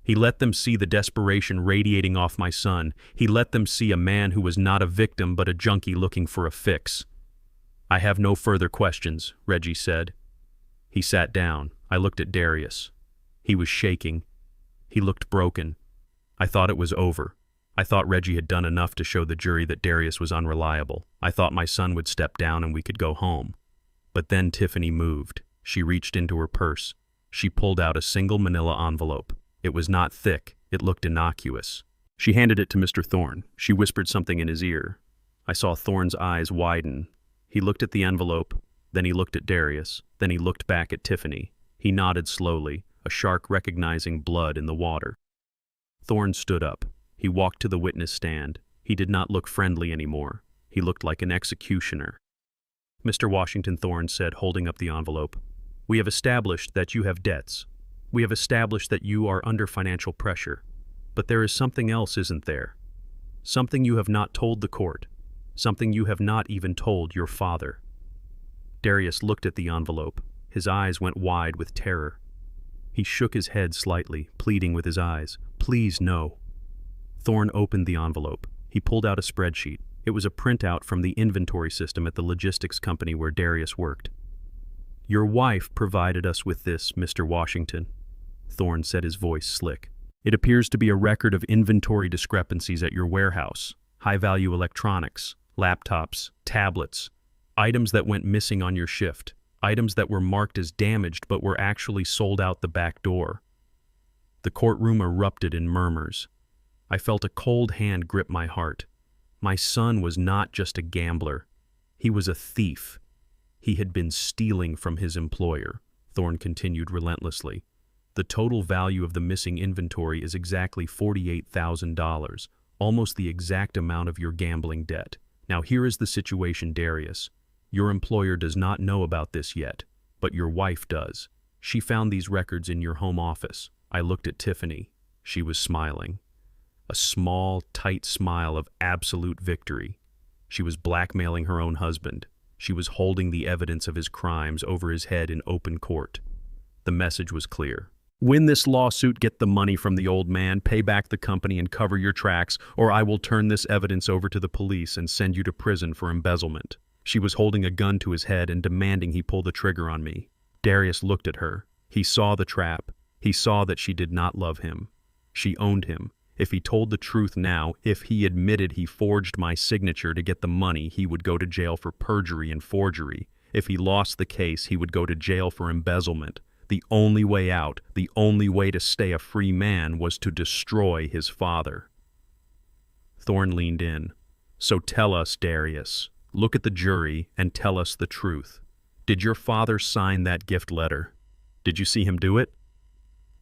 He let them see the desperation radiating off my son. He let them see a man who was not a victim but a junkie looking for a fix. I have no further questions, Reggie said. He sat down. I looked at Darius. He was shaking. He looked broken. I thought it was over. I thought Reggie had done enough to show the jury that Darius was unreliable. I thought my son would step down and we could go home. But then Tiffany moved. She reached into her purse. She pulled out a single manila envelope. It was not thick. It looked innocuous. She handed it to Mr. Thorne. She whispered something in his ear. I saw Thorne's eyes widen. He looked at the envelope. Then he looked at Darius. Then he looked back at Tiffany. He nodded slowly, a shark recognizing blood in the water. Thorne stood up. He walked to the witness stand. He did not look friendly anymore. He looked like an executioner. Mr. Washington, Thorne said, holding up the envelope, "We have established that you have debts. We have established that you are under financial pressure. But there is something else, isn't there? Something you have not told the court. Something you have not even told your father." Darius looked at the envelope. His eyes went wide with terror. He shook his head slightly, pleading with his eyes. "Please, no." Thorne opened the envelope. He pulled out a spreadsheet. It was a printout from the inventory system at the logistics company where Darius worked. "Your wife provided us with this, Mr. Washington," Thorne said, his voice slick. "It appears to be a record of inventory discrepancies at your warehouse. High-value electronics, laptops, tablets, items that went missing on your shift, items that were marked as damaged but were actually sold out the back door." The courtroom erupted in murmurs. I felt a cold hand grip my heart. My son was not just a gambler. He was a thief. He had been stealing from his employer, Thorne continued relentlessly. The total value of the missing inventory is exactly $48,000, almost the exact amount of your gambling debt. Now here is the situation, Darius. Your employer does not know about this yet, but your wife does. She found these records in your home office. I looked at Tiffany. She was smiling. A small, tight smile of absolute victory. She was blackmailing her own husband. She was holding the evidence of his crimes over his head in open court. The message was clear. Win this lawsuit, get the money from the old man, pay back the company and cover your tracks, or I will turn this evidence over to the police and send you to prison for embezzlement. She was holding a gun to his head and demanding he pull the trigger on me. Darius looked at her. He saw the trap. He saw that she did not love him. She owned him. If he told the truth now, if he admitted he forged my signature to get the money, he would go to jail for perjury and forgery. If he lost the case, he would go to jail for embezzlement. The only way out, the only way to stay a free man was to destroy his father. Thorne leaned in. So tell us, Darius. Look at the jury and tell us the truth. Did your father sign that gift letter? Did you see him do it?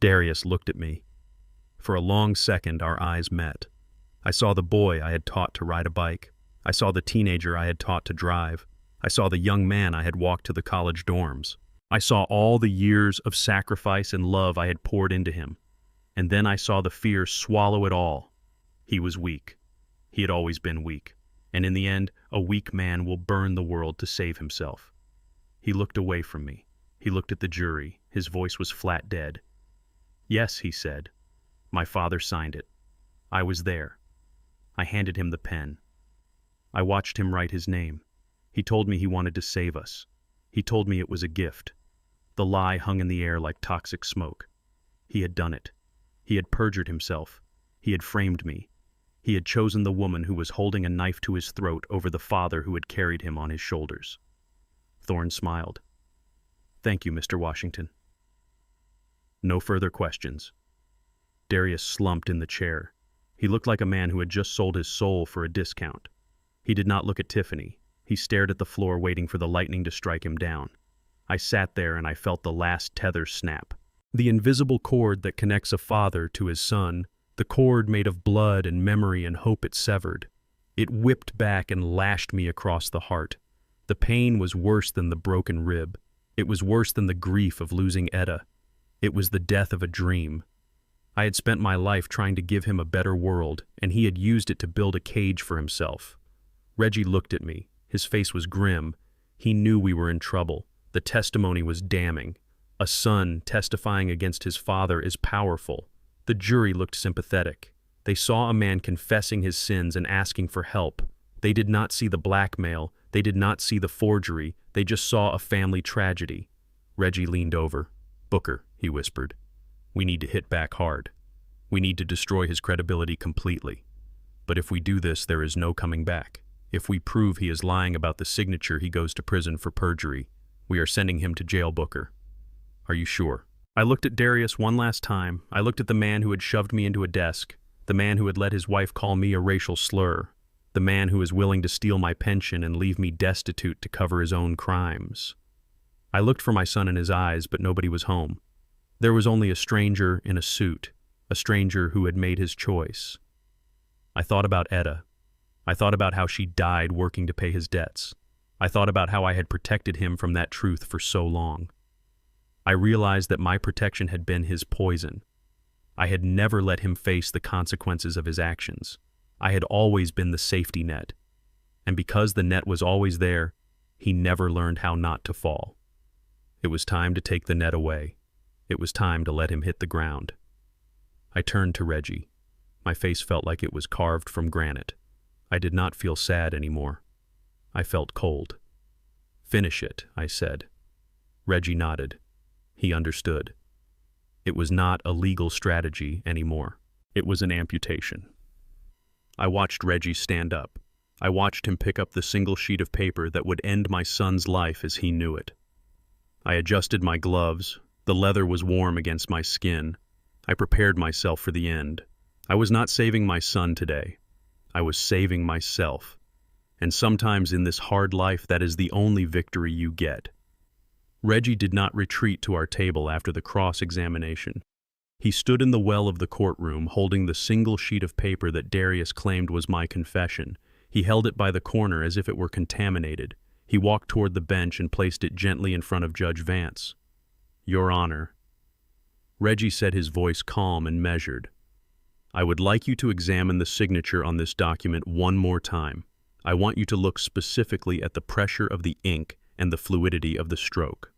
Darius looked at me. For a long second, our eyes met. I saw the boy I had taught to ride a bike. I saw the teenager I had taught to drive. I saw the young man I had walked to the college dorms. I saw all the years of sacrifice and love I had poured into him. And then I saw the fear swallow it all. He was weak. He had always been weak. And in the end, a weak man will burn the world to save himself. He looked away from me. He looked at the jury. His voice was flat dead. "Yes," he said. "My father signed it. I was there. I handed him the pen. I watched him write his name. He told me he wanted to save us. He told me it was a gift. The lie hung in the air like toxic smoke. He had done it. He had perjured himself. He had framed me. He had chosen the woman who was holding a knife to his throat over the father who had carried him on his shoulders." Thorne smiled. "Thank you, Mr. Washington." No further questions. Darius slumped in the chair. He looked like a man who had just sold his soul for a discount. He did not look at Tiffany. He stared at the floor, waiting for the lightning to strike him down. I sat there and I felt the last tether snap. The invisible cord that connects a father to his son, the cord made of blood and memory and hope it severed. It whipped back and lashed me across the heart. The pain was worse than the broken rib. It was worse than the grief of losing Etta. It was the death of a dream. I had spent my life trying to give him a better world, and he had used it to build a cage for himself. Reggie looked at me. His face was grim. He knew we were in trouble. The testimony was damning. A son testifying against his father is powerful. The jury looked sympathetic. They saw a man confessing his sins and asking for help. They did not see the blackmail. They did not see the forgery. They just saw a family tragedy. Reggie leaned over. "Booker," he whispered, "we need to hit back hard. We need to destroy his credibility completely. But if we do this, there is no coming back. If we prove he is lying about the signature, he goes to prison for perjury. We are sending him to jail, Booker. Are you sure?" I looked at Darius one last time. I looked at the man who had shoved me into a desk, the man who had let his wife call me a racial slur, the man who was willing to steal my pension and leave me destitute to cover his own crimes. I looked for my son in his eyes, but nobody was home. There was only a stranger in a suit, a stranger who had made his choice. I thought about Etta. I thought about how she died working to pay his debts. I thought about how I had protected him from that truth for so long. I realized that my protection had been his poison. I had never let him face the consequences of his actions. I had always been the safety net. And because the net was always there, he never learned how not to fall. It was time to take the net away. It was time to let him hit the ground. I turned to Reggie. My face felt like it was carved from granite. I did not feel sad anymore. I felt cold. "Finish it," I said. Reggie nodded. He understood. It was not a legal strategy anymore. It was an amputation. I watched Reggie stand up. I watched him pick up the single sheet of paper that would end my son's life as he knew it. I adjusted my gloves. The leather was warm against my skin. I prepared myself for the end. I was not saving my son today. I was saving myself. And sometimes in this hard life, that is the only victory you get. Reggie did not retreat to our table after the cross-examination. He stood in the well of the courtroom, holding the single sheet of paper that Darius claimed was my confession. He held it by the corner as if it were contaminated. He walked toward the bench and placed it gently in front of Judge Vance. "Your Honor." Reggie said, his voice calm and measured, "I would like you to examine the signature on this document one more time. I want you to look specifically at the pressure of the ink and the fluidity of the stroke."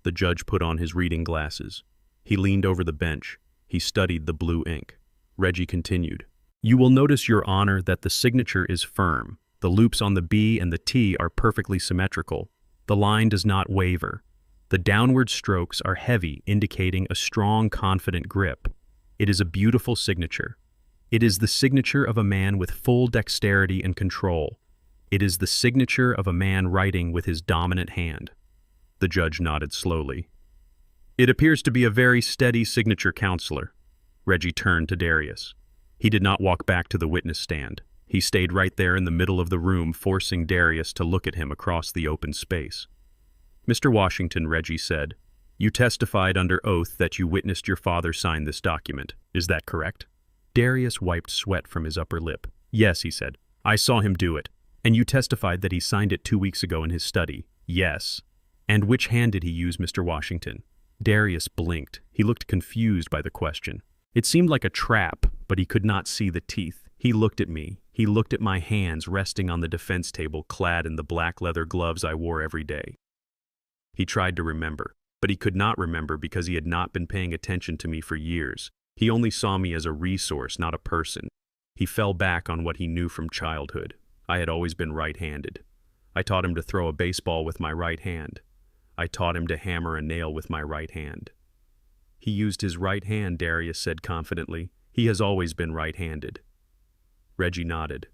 The judge put on his reading glasses. He leaned over the bench. He studied the blue ink. Reggie continued, "You will notice, Your Honor, that the signature is firm. The loops on the B and the T are perfectly symmetrical. The line does not waver. The downward strokes are heavy, indicating a strong, confident grip. It is a beautiful signature. It is the signature of a man with full dexterity and control. It is the signature of a man writing with his dominant hand." The judge nodded slowly. "It appears to be a very steady signature, Counselor." Reggie turned to Darius. He did not walk back to the witness stand. He stayed right there in the middle of the room, forcing Darius to look at him across the open space. "Mr. Washington," Reggie said, "you testified under oath that you witnessed your father sign this document. Is that correct?" Darius wiped sweat from his upper lip. "Yes," he said. "I saw him do it." "And you testified that he signed it 2 weeks ago in his study?" "Yes." "And which hand did he use, Mr. Washington?" Darius blinked. He looked confused by the question. It seemed like a trap, but he could not see the teeth. He looked at me. He looked at my hands resting on the defense table, clad in the black leather gloves I wore every day. He tried to remember, but he could not remember because he had not been paying attention to me for years. He only saw me as a resource, not a person. He fell back on what he knew from childhood. I had always been right-handed. I taught him to throw a baseball with my right hand. I taught him to hammer a nail with my right hand. "He used his right hand," Darius said confidently. "He has always been right-handed." Reggie nodded.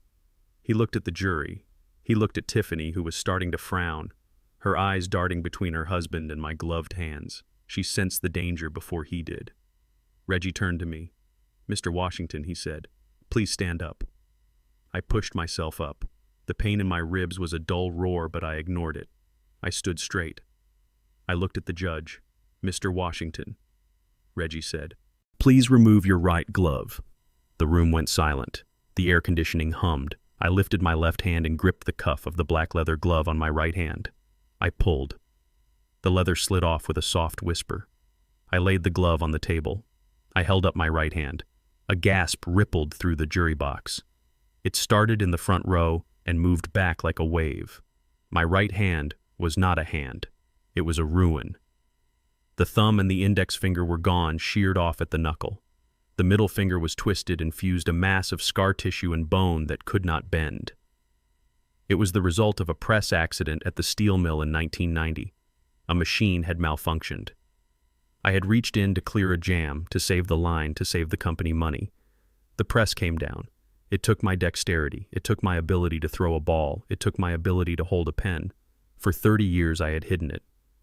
He looked at the jury. He looked at Tiffany, who was starting to frown, her eyes darting between her husband and my gloved hands. She sensed the danger before he did. Reggie turned to me. "Mr. Washington," he said, "please stand up." I pushed myself up. The pain in my ribs was a dull roar, but I ignored it. I stood straight. I looked at the judge. "Mr. Washington," Reggie said, "please remove your right glove." The room went silent. The air conditioning hummed. I lifted my left hand and gripped the cuff of the black leather glove on my right hand. I pulled. The leather slid off with a soft whisper. I laid the glove on the table. I held up my right hand. A gasp rippled through the jury box. It started in the front row and moved back like a wave. My right hand was not a hand. It was a ruin. The thumb and the index finger were gone, sheared off at the knuckle. The middle finger was twisted and fused a mass of scar tissue and bone that could not bend. It was the result of a press accident at the steel mill in 1990. A machine had malfunctioned. I had reached in to clear a jam, to save the line, to save the company money. The press came down. It took my dexterity. It took my ability to throw a ball. It took my ability to hold a pen. For 30 years I had hidden it.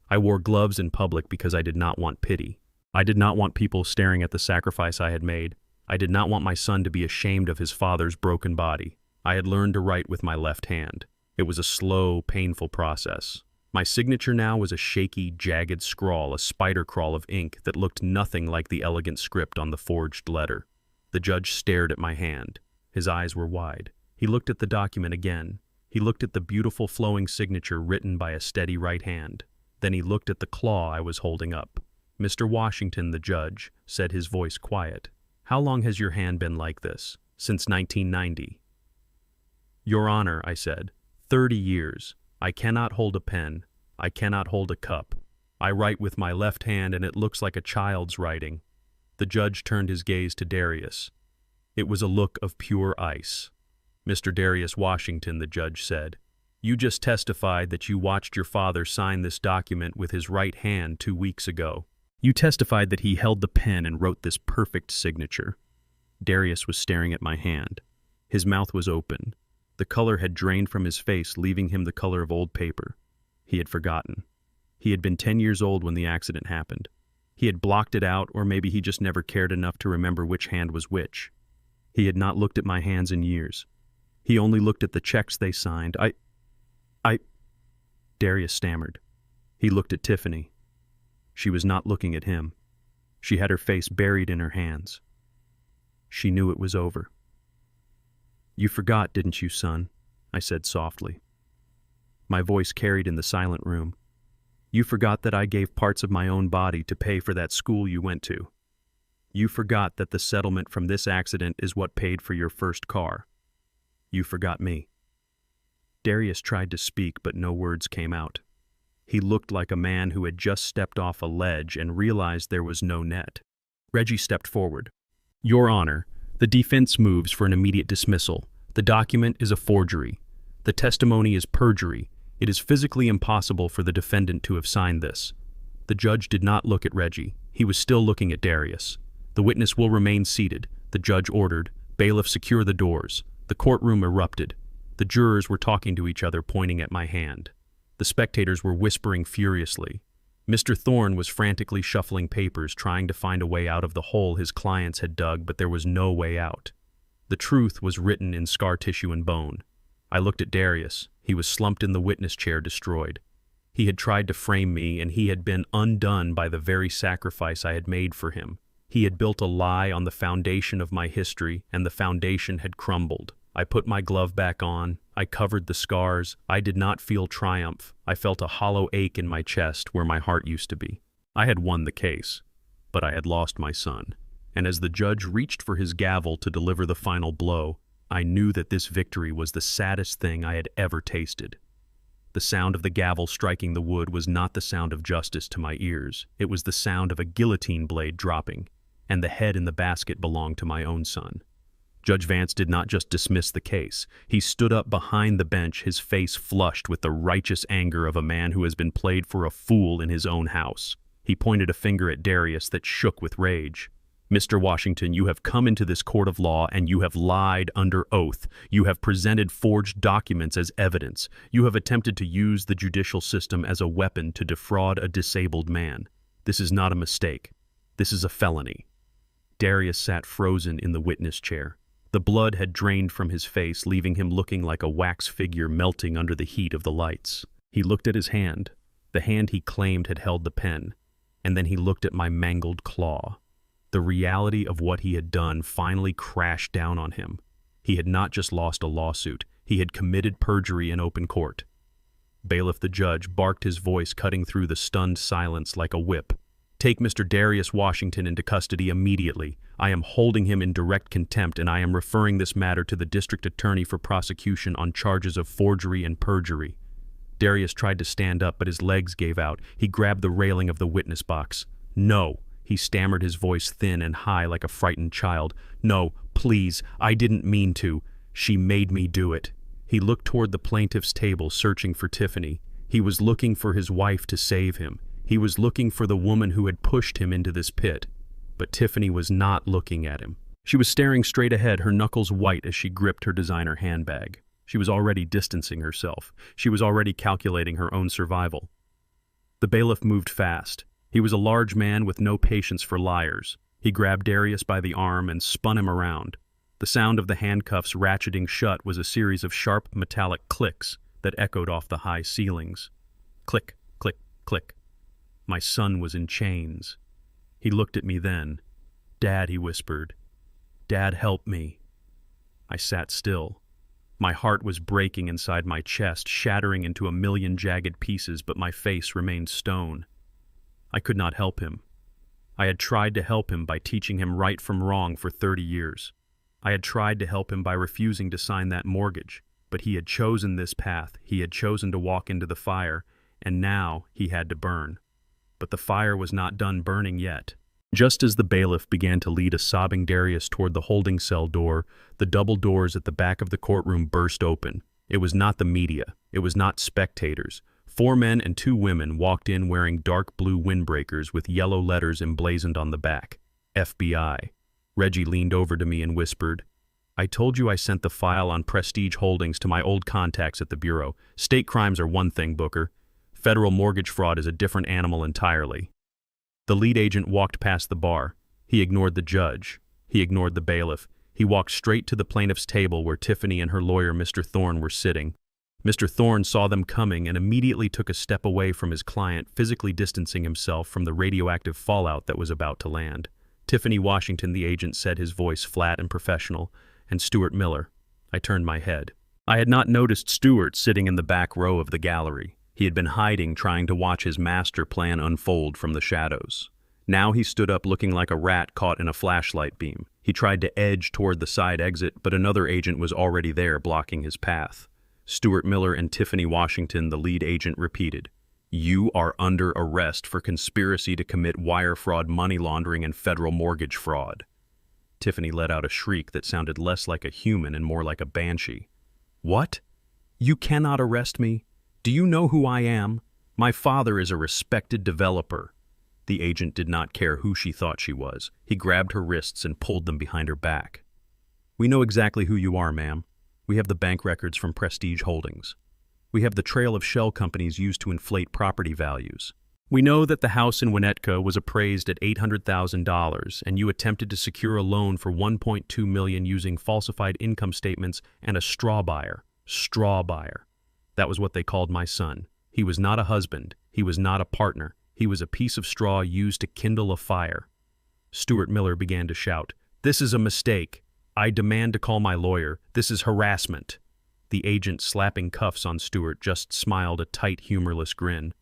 I wore gloves in public because I did not want pity. I did not want people staring at the sacrifice I had made. I did not want my son to be ashamed of his father's broken body. I had learned to write with my left hand. It was a slow, painful process. My signature now was a shaky, jagged scrawl, a spider crawl of ink that looked nothing like the elegant script on the forged letter. The judge stared at my hand. His eyes were wide. He looked at the document again. He looked at the beautiful flowing signature written by a steady right hand. Then he looked at the claw I was holding up. "Mr. Washington," the judge said, his voice quiet. "How long has your hand been like this?" "Since 1990. "Your Honor," I said, 30 years. I cannot hold a pen. I cannot hold a cup. I write with my left hand and it looks like a child's writing." The judge turned his gaze to Darius. It was a look of pure ice. "Mr. Darius Washington," the judge said, "you just testified that you watched your father sign this document with his right hand 2 weeks ago. You testified that he held the pen and wrote this perfect signature." Darius was staring at my hand. His mouth was open. The color had drained from his face, leaving him the color of old paper. He had forgotten. He had been 10 years old when the accident happened. He had blocked it out, or maybe he just never cared enough to remember which hand was which. He had not looked at my hands in years. He only looked at the checks they signed. Darius stammered. He looked at Tiffany. She was not looking at him. She had her face buried in her hands. She knew it was over. "You forgot, didn't you, son?" I said softly. My voice carried in the silent room. "You forgot that I gave parts of my own body to pay for that school you went to. You forgot that the settlement from this accident is what paid for your first car. You forgot me." Darius tried to speak, but no words came out. He looked like a man who had just stepped off a ledge and realized there was no net. Reggie stepped forward. "Your Honor, the defense moves for an immediate dismissal. The document is a forgery. The testimony is perjury. It is physically impossible for the defendant to have signed this." The judge did not look at Reggie. He was still looking at Darius. "The witness will remain seated," the judge ordered. "Bailiff, secure the doors." The courtroom erupted. The jurors were talking to each other, pointing at my hand. The spectators were whispering furiously. Mr. Thorne was frantically shuffling papers, trying to find a way out of the hole his clients had dug, but there was no way out. The truth was written in scar tissue and bone. I looked at Darius. He was slumped in the witness chair, destroyed. He had tried to frame me, and he had been undone by the very sacrifice I had made for him. He had built a lie on the foundation of my history, and the foundation had crumbled. I put my glove back on. I covered the scars. I did not feel triumph. I felt a hollow ache in my chest where my heart used to be. I had won the case, but I had lost my son. And as the judge reached for his gavel to deliver the final blow, I knew that this victory was the saddest thing I had ever tasted. The sound of the gavel striking the wood was not the sound of justice to my ears. It was the sound of a guillotine blade dropping, and the head in the basket belonged to my own son. Judge Vance did not just dismiss the case. He stood up behind the bench, his face flushed with the righteous anger of a man who has been played for a fool in his own house. He pointed a finger at Darius that shook with rage. "Mr. Washington, you have come into this court of law and you have lied under oath. You have presented forged documents as evidence. You have attempted to use the judicial system as a weapon to defraud a disabled man. This is not a mistake. This is a felony." Darius sat frozen in the witness chair. The blood had drained from his face, leaving him looking like a wax figure melting under the heat of the lights. He looked at his hand, the hand he claimed had held the pen, and then he looked at my mangled claw. The reality of what he had done finally crashed down on him. He had not just lost a lawsuit, he had committed perjury in open court. Bailiff the judge barked, his voice cutting through the stunned silence like a whip. "Take Mr. Darius Washington into custody immediately. I am holding him in direct contempt, and I am referring this matter to the district attorney for prosecution on charges of forgery and perjury." Darius tried to stand up, but his legs gave out. He grabbed the railing of the witness box. "No," he stammered, his voice thin and high like a frightened child. "No, please, I didn't mean to. She made me do it." He looked toward the plaintiff's table, searching for Tiffany. He was looking for his wife to save him. He was looking for the woman who had pushed him into this pit. But Tiffany was not looking at him. She was staring straight ahead, her knuckles white as she gripped her designer handbag. She was already distancing herself. She was already calculating her own survival. The bailiff moved fast. He was a large man with no patience for liars. He grabbed Darius by the arm and spun him around. The sound of the handcuffs ratcheting shut was a series of sharp metallic clicks that echoed off the high ceilings. Click, click, click. My son was in chains. He looked at me then. "Dad," he whispered. "Dad, help me." I sat still. My heart was breaking inside my chest, shattering into a million jagged pieces, but my face remained stone. I could not help him. I had tried to help him by teaching him right from wrong for 30 years. I had tried to help him by refusing to sign that mortgage, but he had chosen this path. He had chosen to walk into the fire, and now he had to burn. But the fire was not done burning yet. Just as the bailiff began to lead a sobbing Darius toward the holding cell door, the double doors at the back of the courtroom burst open. It was not the media. It was not spectators. 4 men and 2 women walked in wearing dark blue windbreakers with yellow letters emblazoned on the back. FBI. Reggie leaned over to me and whispered, "I told you I sent the file on Prestige Holdings to my old contacts at the Bureau. State crimes are one thing, Booker. Federal mortgage fraud is a different animal entirely." The lead agent walked past the bar. He ignored the judge. He ignored the bailiff. He walked straight to the plaintiff's table where Tiffany and her lawyer, Mr. Thorne, were sitting. Mr. Thorne saw them coming and immediately took a step away from his client, physically distancing himself from the radioactive fallout that was about to land. "Tiffany Washington," the agent said, his voice flat and professional, "and Stuart Miller." I turned my head. I had not noticed Stuart sitting in the back row of the gallery. He had been hiding, trying to watch his master plan unfold from the shadows. Now he stood up looking like a rat caught in a flashlight beam. He tried to edge toward the side exit, but another agent was already there, blocking his path. Stuart Miller and Tiffany Washington, the lead agent repeated, "You are under arrest for conspiracy to commit wire fraud, money laundering, and federal mortgage fraud." Tiffany let out a shriek that sounded less like a human and more like a banshee. "What? You cannot arrest me? Do you know who I am? My father is a respected developer." The agent did not care who she thought she was. He grabbed her wrists and pulled them behind her back. "We know exactly who you are, ma'am. We have the bank records from Prestige Holdings. We have the trail of shell companies used to inflate property values. We know that the house in Winnetka was appraised at $800,000, and you attempted to secure a loan for $1.2 million using falsified income statements and a straw buyer. Straw buyer. That was what they called my son. He was not a husband. He was not a partner. He was a piece of straw used to kindle a fire." Stuart Miller began to shout, "This is a mistake. I demand to call my lawyer. This is harassment." The agent, slapping cuffs on Stuart, just smiled a tight, humorless grin.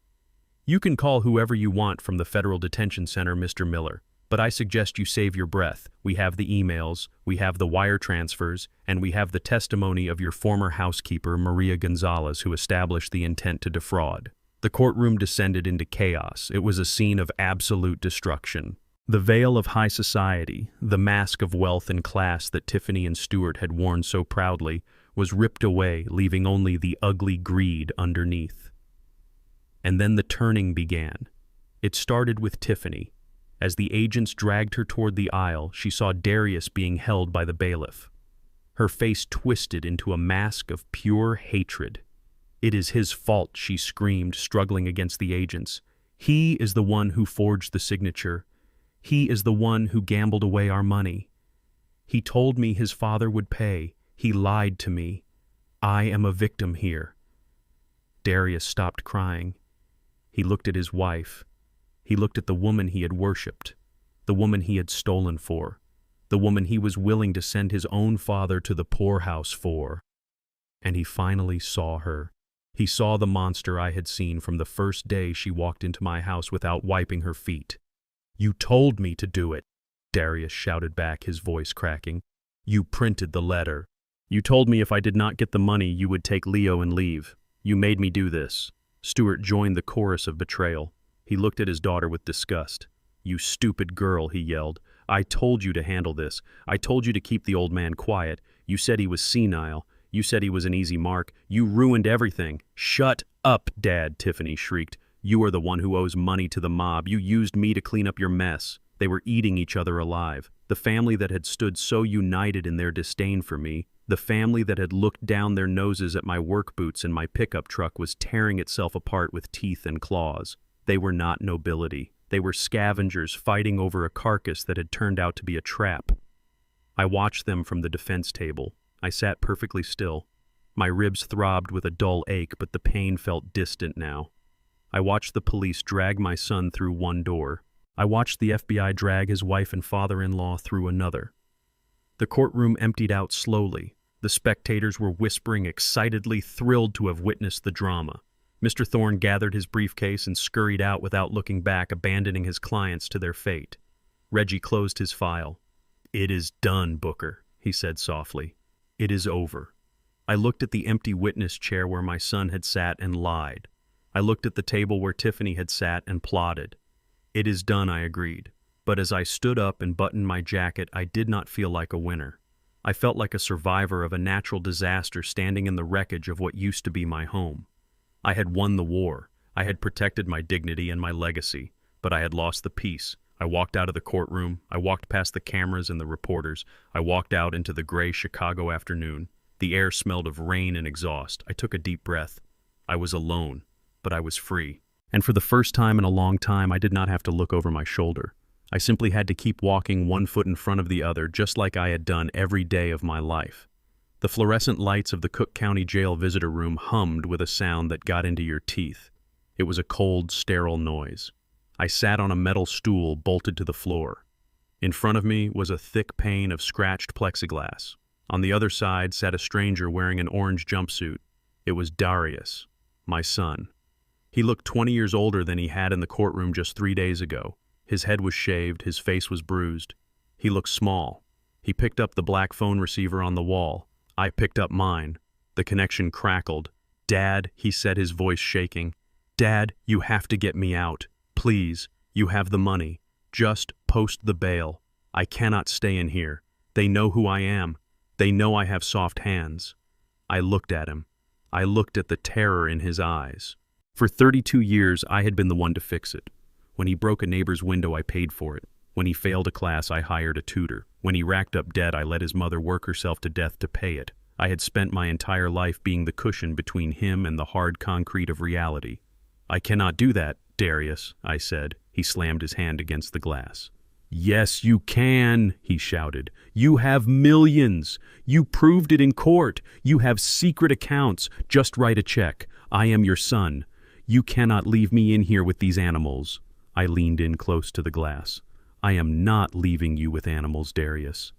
"You can call whoever you want from the Federal Detention Center, Mr. Miller, but I suggest you save your breath. We have the emails, we have the wire transfers, and we have the testimony of your former housekeeper, Maria Gonzalez, who established the intent to defraud." The courtroom descended into chaos. It was a scene of absolute destruction. The veil of high society, the mask of wealth and class that Tiffany and Stuart had worn so proudly, was ripped away, leaving only the ugly greed underneath. And then the turning began. It started with Tiffany. As the agents dragged her toward the aisle, she saw Darius being held by the bailiff. Her face twisted into a mask of pure hatred. "It is his fault," she screamed, struggling against the agents. "He is the one who forged the signature. He is the one who gambled away our money. He told me his father would pay. He lied to me. I am a victim here." Darius stopped crying. He looked at his wife. He looked at the woman he had worshipped, the woman he had stolen for, the woman he was willing to send his own father to the poorhouse for. And he finally saw her. He saw the monster I had seen from the first day she walked into my house without wiping her feet. "You told me to do it," Darius shouted back, his voice cracking. "You printed the letter. You told me if I did not get the money, you would take Leo and leave. You made me do this." Stuart joined the chorus of betrayal. He looked at his daughter with disgust. "You stupid girl," he yelled. "I told you to handle this. I told you to keep the old man quiet. You said he was senile. You said he was an easy mark. You ruined everything." "Shut up, Dad," Tiffany shrieked. "You are the one who owes money to the mob. You used me to clean up your mess." They were eating each other alive. The family that had stood so united in their disdain for me, the family that had looked down their noses at my work boots and my pickup truck, was tearing itself apart with teeth and claws. They were not nobility. They were scavengers fighting over a carcass that had turned out to be a trap. I watched them from the defense table. I sat perfectly still. My ribs throbbed with a dull ache, but the pain felt distant now. I watched the police drag my son through one door. I watched the FBI drag his wife and father-in-law through another. The courtroom emptied out slowly. The spectators were whispering excitedly, thrilled to have witnessed the drama. Mr. Thorne gathered his briefcase and scurried out without looking back, abandoning his clients to their fate. Reggie closed his file. "It is done, Booker," he said softly. "It is over." I looked at the empty witness chair where my son had sat and lied. I looked at the table where Tiffany had sat and plotted. "It is done," I agreed. But as I stood up and buttoned my jacket, I did not feel like a winner. I felt like a survivor of a natural disaster standing in the wreckage of what used to be my home. I had won the war. I had protected my dignity and my legacy, but I had lost the peace. I walked out of the courtroom. I walked past the cameras and the reporters. I walked out into the gray Chicago afternoon. The air smelled of rain and exhaust. I took a deep breath. I was alone, but I was free. And for the first time in a long time, I did not have to look over my shoulder. I simply had to keep walking one foot in front of the other, just like I had done every day of my life. The fluorescent lights of the Cook County Jail visitor room hummed with a sound that got into your teeth. It was a cold, sterile noise. I sat on a metal stool bolted to the floor. In front of me was a thick pane of scratched plexiglass. On the other side sat a stranger wearing an orange jumpsuit. It was Darius, my son. He looked 20 years older than he had in the courtroom just 3 days ago. His head was shaved, his face was bruised. He looked small. He picked up the black phone receiver on the wall. I picked up mine. The connection crackled. "Dad," he said, his voice shaking. "Dad, you have to get me out. Please, you have the money. Just post the bail. I cannot stay in here. They know who I am. They know I have soft hands." I looked at him. I looked at the terror in his eyes. For 32 years, I had been the one to fix it. When he broke a neighbor's window, I paid for it. When he failed a class, I hired a tutor. When he racked up debt, I let his mother work herself to death to pay it. I had spent my entire life being the cushion between him and the hard concrete of reality. "I cannot do that, Darius," I said. He slammed his hand against the glass. "Yes, you can," he shouted. "You have millions. You proved it in court. You have secret accounts. Just write a check. I am your son. You cannot leave me in here with these animals." I leaned in close to the glass. "I am not leaving you with animals, Darius.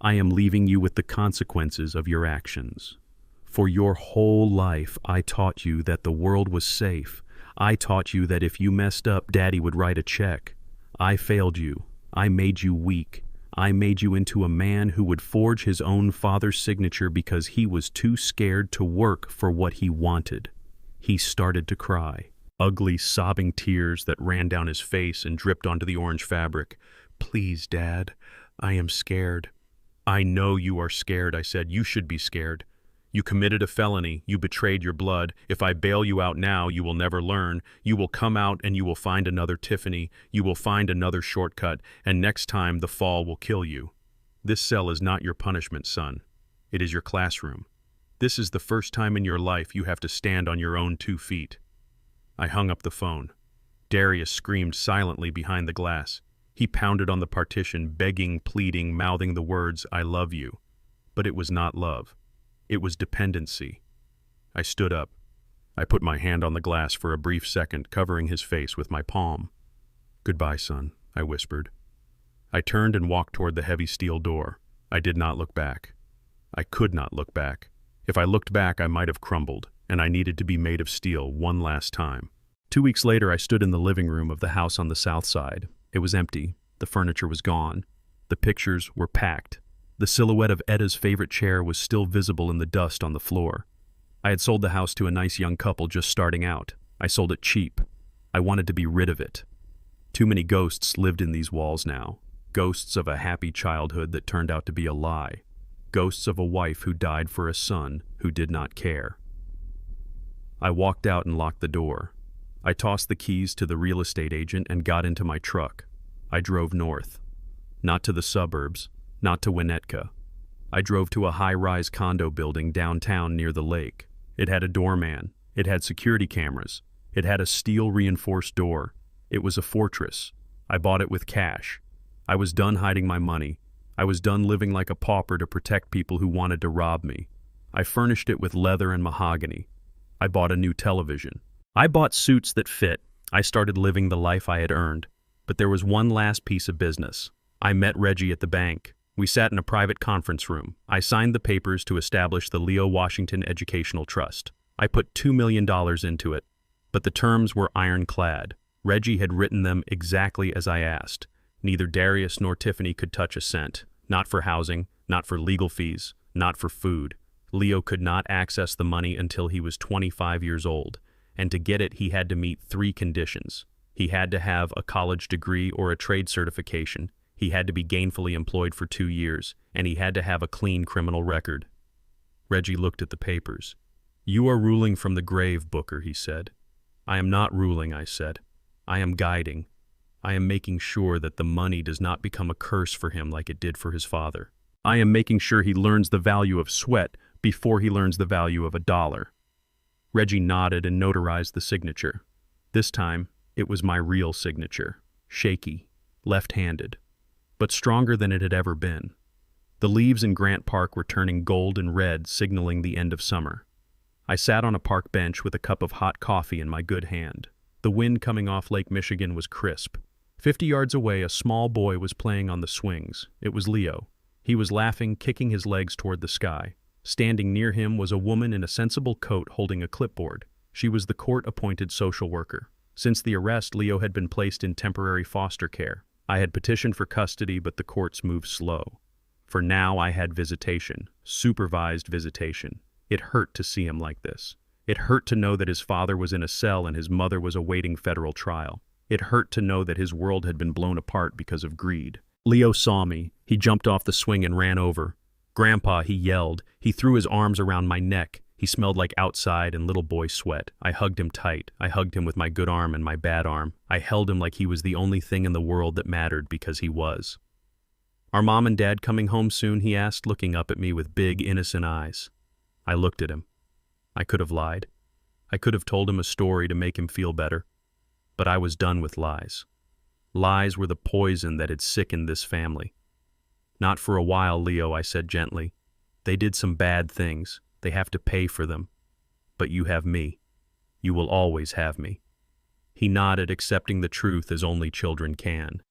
I am leaving you with the consequences of your actions. For your whole life, I taught you that the world was safe. I taught you that if you messed up, Daddy would write a check. I failed you. I made you weak. I made you into a man who would forge his own father's signature because he was too scared to work for what he wanted." He started to cry. Ugly, sobbing tears that ran down his face and dripped onto the orange fabric. "Please, Dad, I am scared." "I know you are scared," I said. "You should be scared. You committed a felony. You betrayed your blood. If I bail you out now, you will never learn. You will come out and you will find another Tiffany. You will find another shortcut, and next time the fall will kill you. This cell is not your punishment, son. It is your classroom. This is the first time in your life you have to stand on your own 2 feet. I hung up the phone. Darius screamed silently behind the glass. He pounded on the partition, begging, pleading, mouthing the words, "I love you." But it was not love. It was dependency. I stood up. I put my hand on the glass for a brief second, covering his face with my palm. "Goodbye, son," I whispered. I turned and walked toward the heavy steel door. I did not look back. I could not look back. If I looked back, I might have crumbled, and I needed to be made of steel one last time. 2 weeks later, I stood in the living room of the house on the south side. It was empty. The furniture was gone. The pictures were packed. The silhouette of Edda's favorite chair was still visible in the dust on the floor. I had sold the house to a nice young couple just starting out. I sold it cheap. I wanted to be rid of it. Too many ghosts lived in these walls now. Ghosts of a happy childhood that turned out to be a lie. Ghosts of a wife who died for a son who did not care. I walked out and locked the door. I tossed the keys to the real estate agent and got into my truck. I drove north. Not to the suburbs, not to Winnetka. I drove to a high-rise condo building downtown near the lake. It had a doorman. It had security cameras. It had a steel-reinforced door. It was a fortress. I bought it with cash. I was done hiding my money. I was done living like a pauper to protect people who wanted to rob me. I furnished it with leather and mahogany. I bought a new television. I bought suits that fit. I started living the life I had earned. But there was one last piece of business. I met Reggie at the bank. We sat in a private conference room. I signed the papers to establish the Leo Washington Educational Trust. I put $2 million into it, but the terms were ironclad. Reggie had written them exactly as I asked. Neither Darius nor Tiffany could touch a cent. Not for housing, not for legal fees, not for food. Leo could not access the money until he was 25 years old, and to get it he had to meet 3 conditions. He had to have a college degree or a trade certification. He had to be gainfully employed for 2 years, and he had to have a clean criminal record. Reggie looked at the papers. "You are ruling from the grave, Booker," he said. "I am not ruling," I said. "I am guiding. I am making sure that the money does not become a curse for him like it did for his father. I am making sure he learns the value of sweat before he learns the value of a dollar." Reggie nodded and notarized the signature. This time, it was my real signature. Shaky, left-handed, but stronger than it had ever been. The leaves in Grant Park were turning gold and red, signaling the end of summer. I sat on a park bench with a cup of hot coffee in my good hand. The wind coming off Lake Michigan was crisp. 50 yards away, a small boy was playing on the swings. It was Leo. He was laughing, kicking his legs toward the sky. Standing near him was a woman in a sensible coat holding a clipboard. She was the court-appointed social worker. Since the arrest, Leo had been placed in temporary foster care. I had petitioned for custody, but the courts moved slow. For now, I had visitation, supervised visitation. It hurt to see him like this. It hurt to know that his father was in a cell and his mother was awaiting federal trial. It hurt to know that his world had been blown apart because of greed. Leo saw me. He jumped off the swing and ran over. "Grandpa," he yelled. He threw his arms around my neck. He smelled like outside and little boy sweat. I hugged him tight. I hugged him with my good arm and my bad arm. I held him like he was the only thing in the world that mattered, because he was. "Are Mom and Dad coming home soon?" he asked, looking up at me with big, innocent eyes. I looked at him. I could have lied. I could have told him a story to make him feel better. But I was done with lies. Lies were the poison that had sickened this family. "Not for a while, Leo," I said gently. "They did some bad things. They have to pay for them. But you have me. You will always have me." He nodded, accepting the truth as only children can.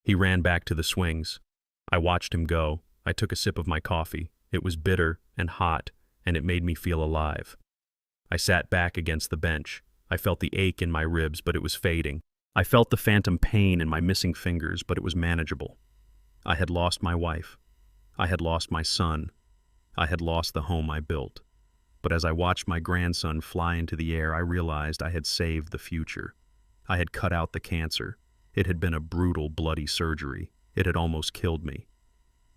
He ran back to the swings. I watched him go. I took a sip of my coffee. It was bitter and hot, and it made me feel alive. I sat back against the bench. I felt the ache in my ribs, but it was fading. I felt the phantom pain in my missing fingers, but it was manageable. I had lost my wife. I had lost my son. I had lost the home I built. But as I watched my grandson fly into the air, I realized I had saved the future. I had cut out the cancer. It had been a brutal, bloody surgery. It had almost killed me.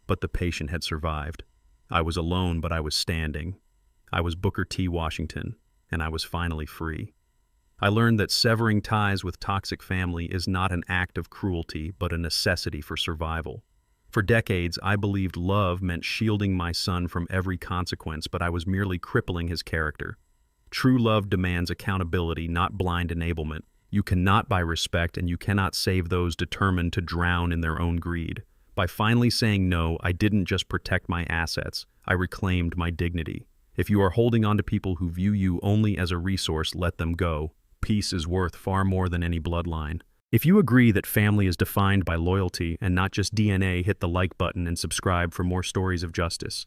But the patient had survived. I was alone, but I was standing. I was Booker T. Washington, and I was finally free. I learned that severing ties with toxic family is not an act of cruelty, but a necessity for survival. For decades, I believed love meant shielding my son from every consequence, but I was merely crippling his character. True love demands accountability, not blind enablement. You cannot buy respect, and you cannot save those determined to drown in their own greed. By finally saying no, I didn't just protect my assets, I reclaimed my dignity. If you are holding on to people who view you only as a resource, let them go. Peace is worth far more than any bloodline. If you agree that family is defined by loyalty and not just DNA, hit the like button and subscribe for more stories of justice.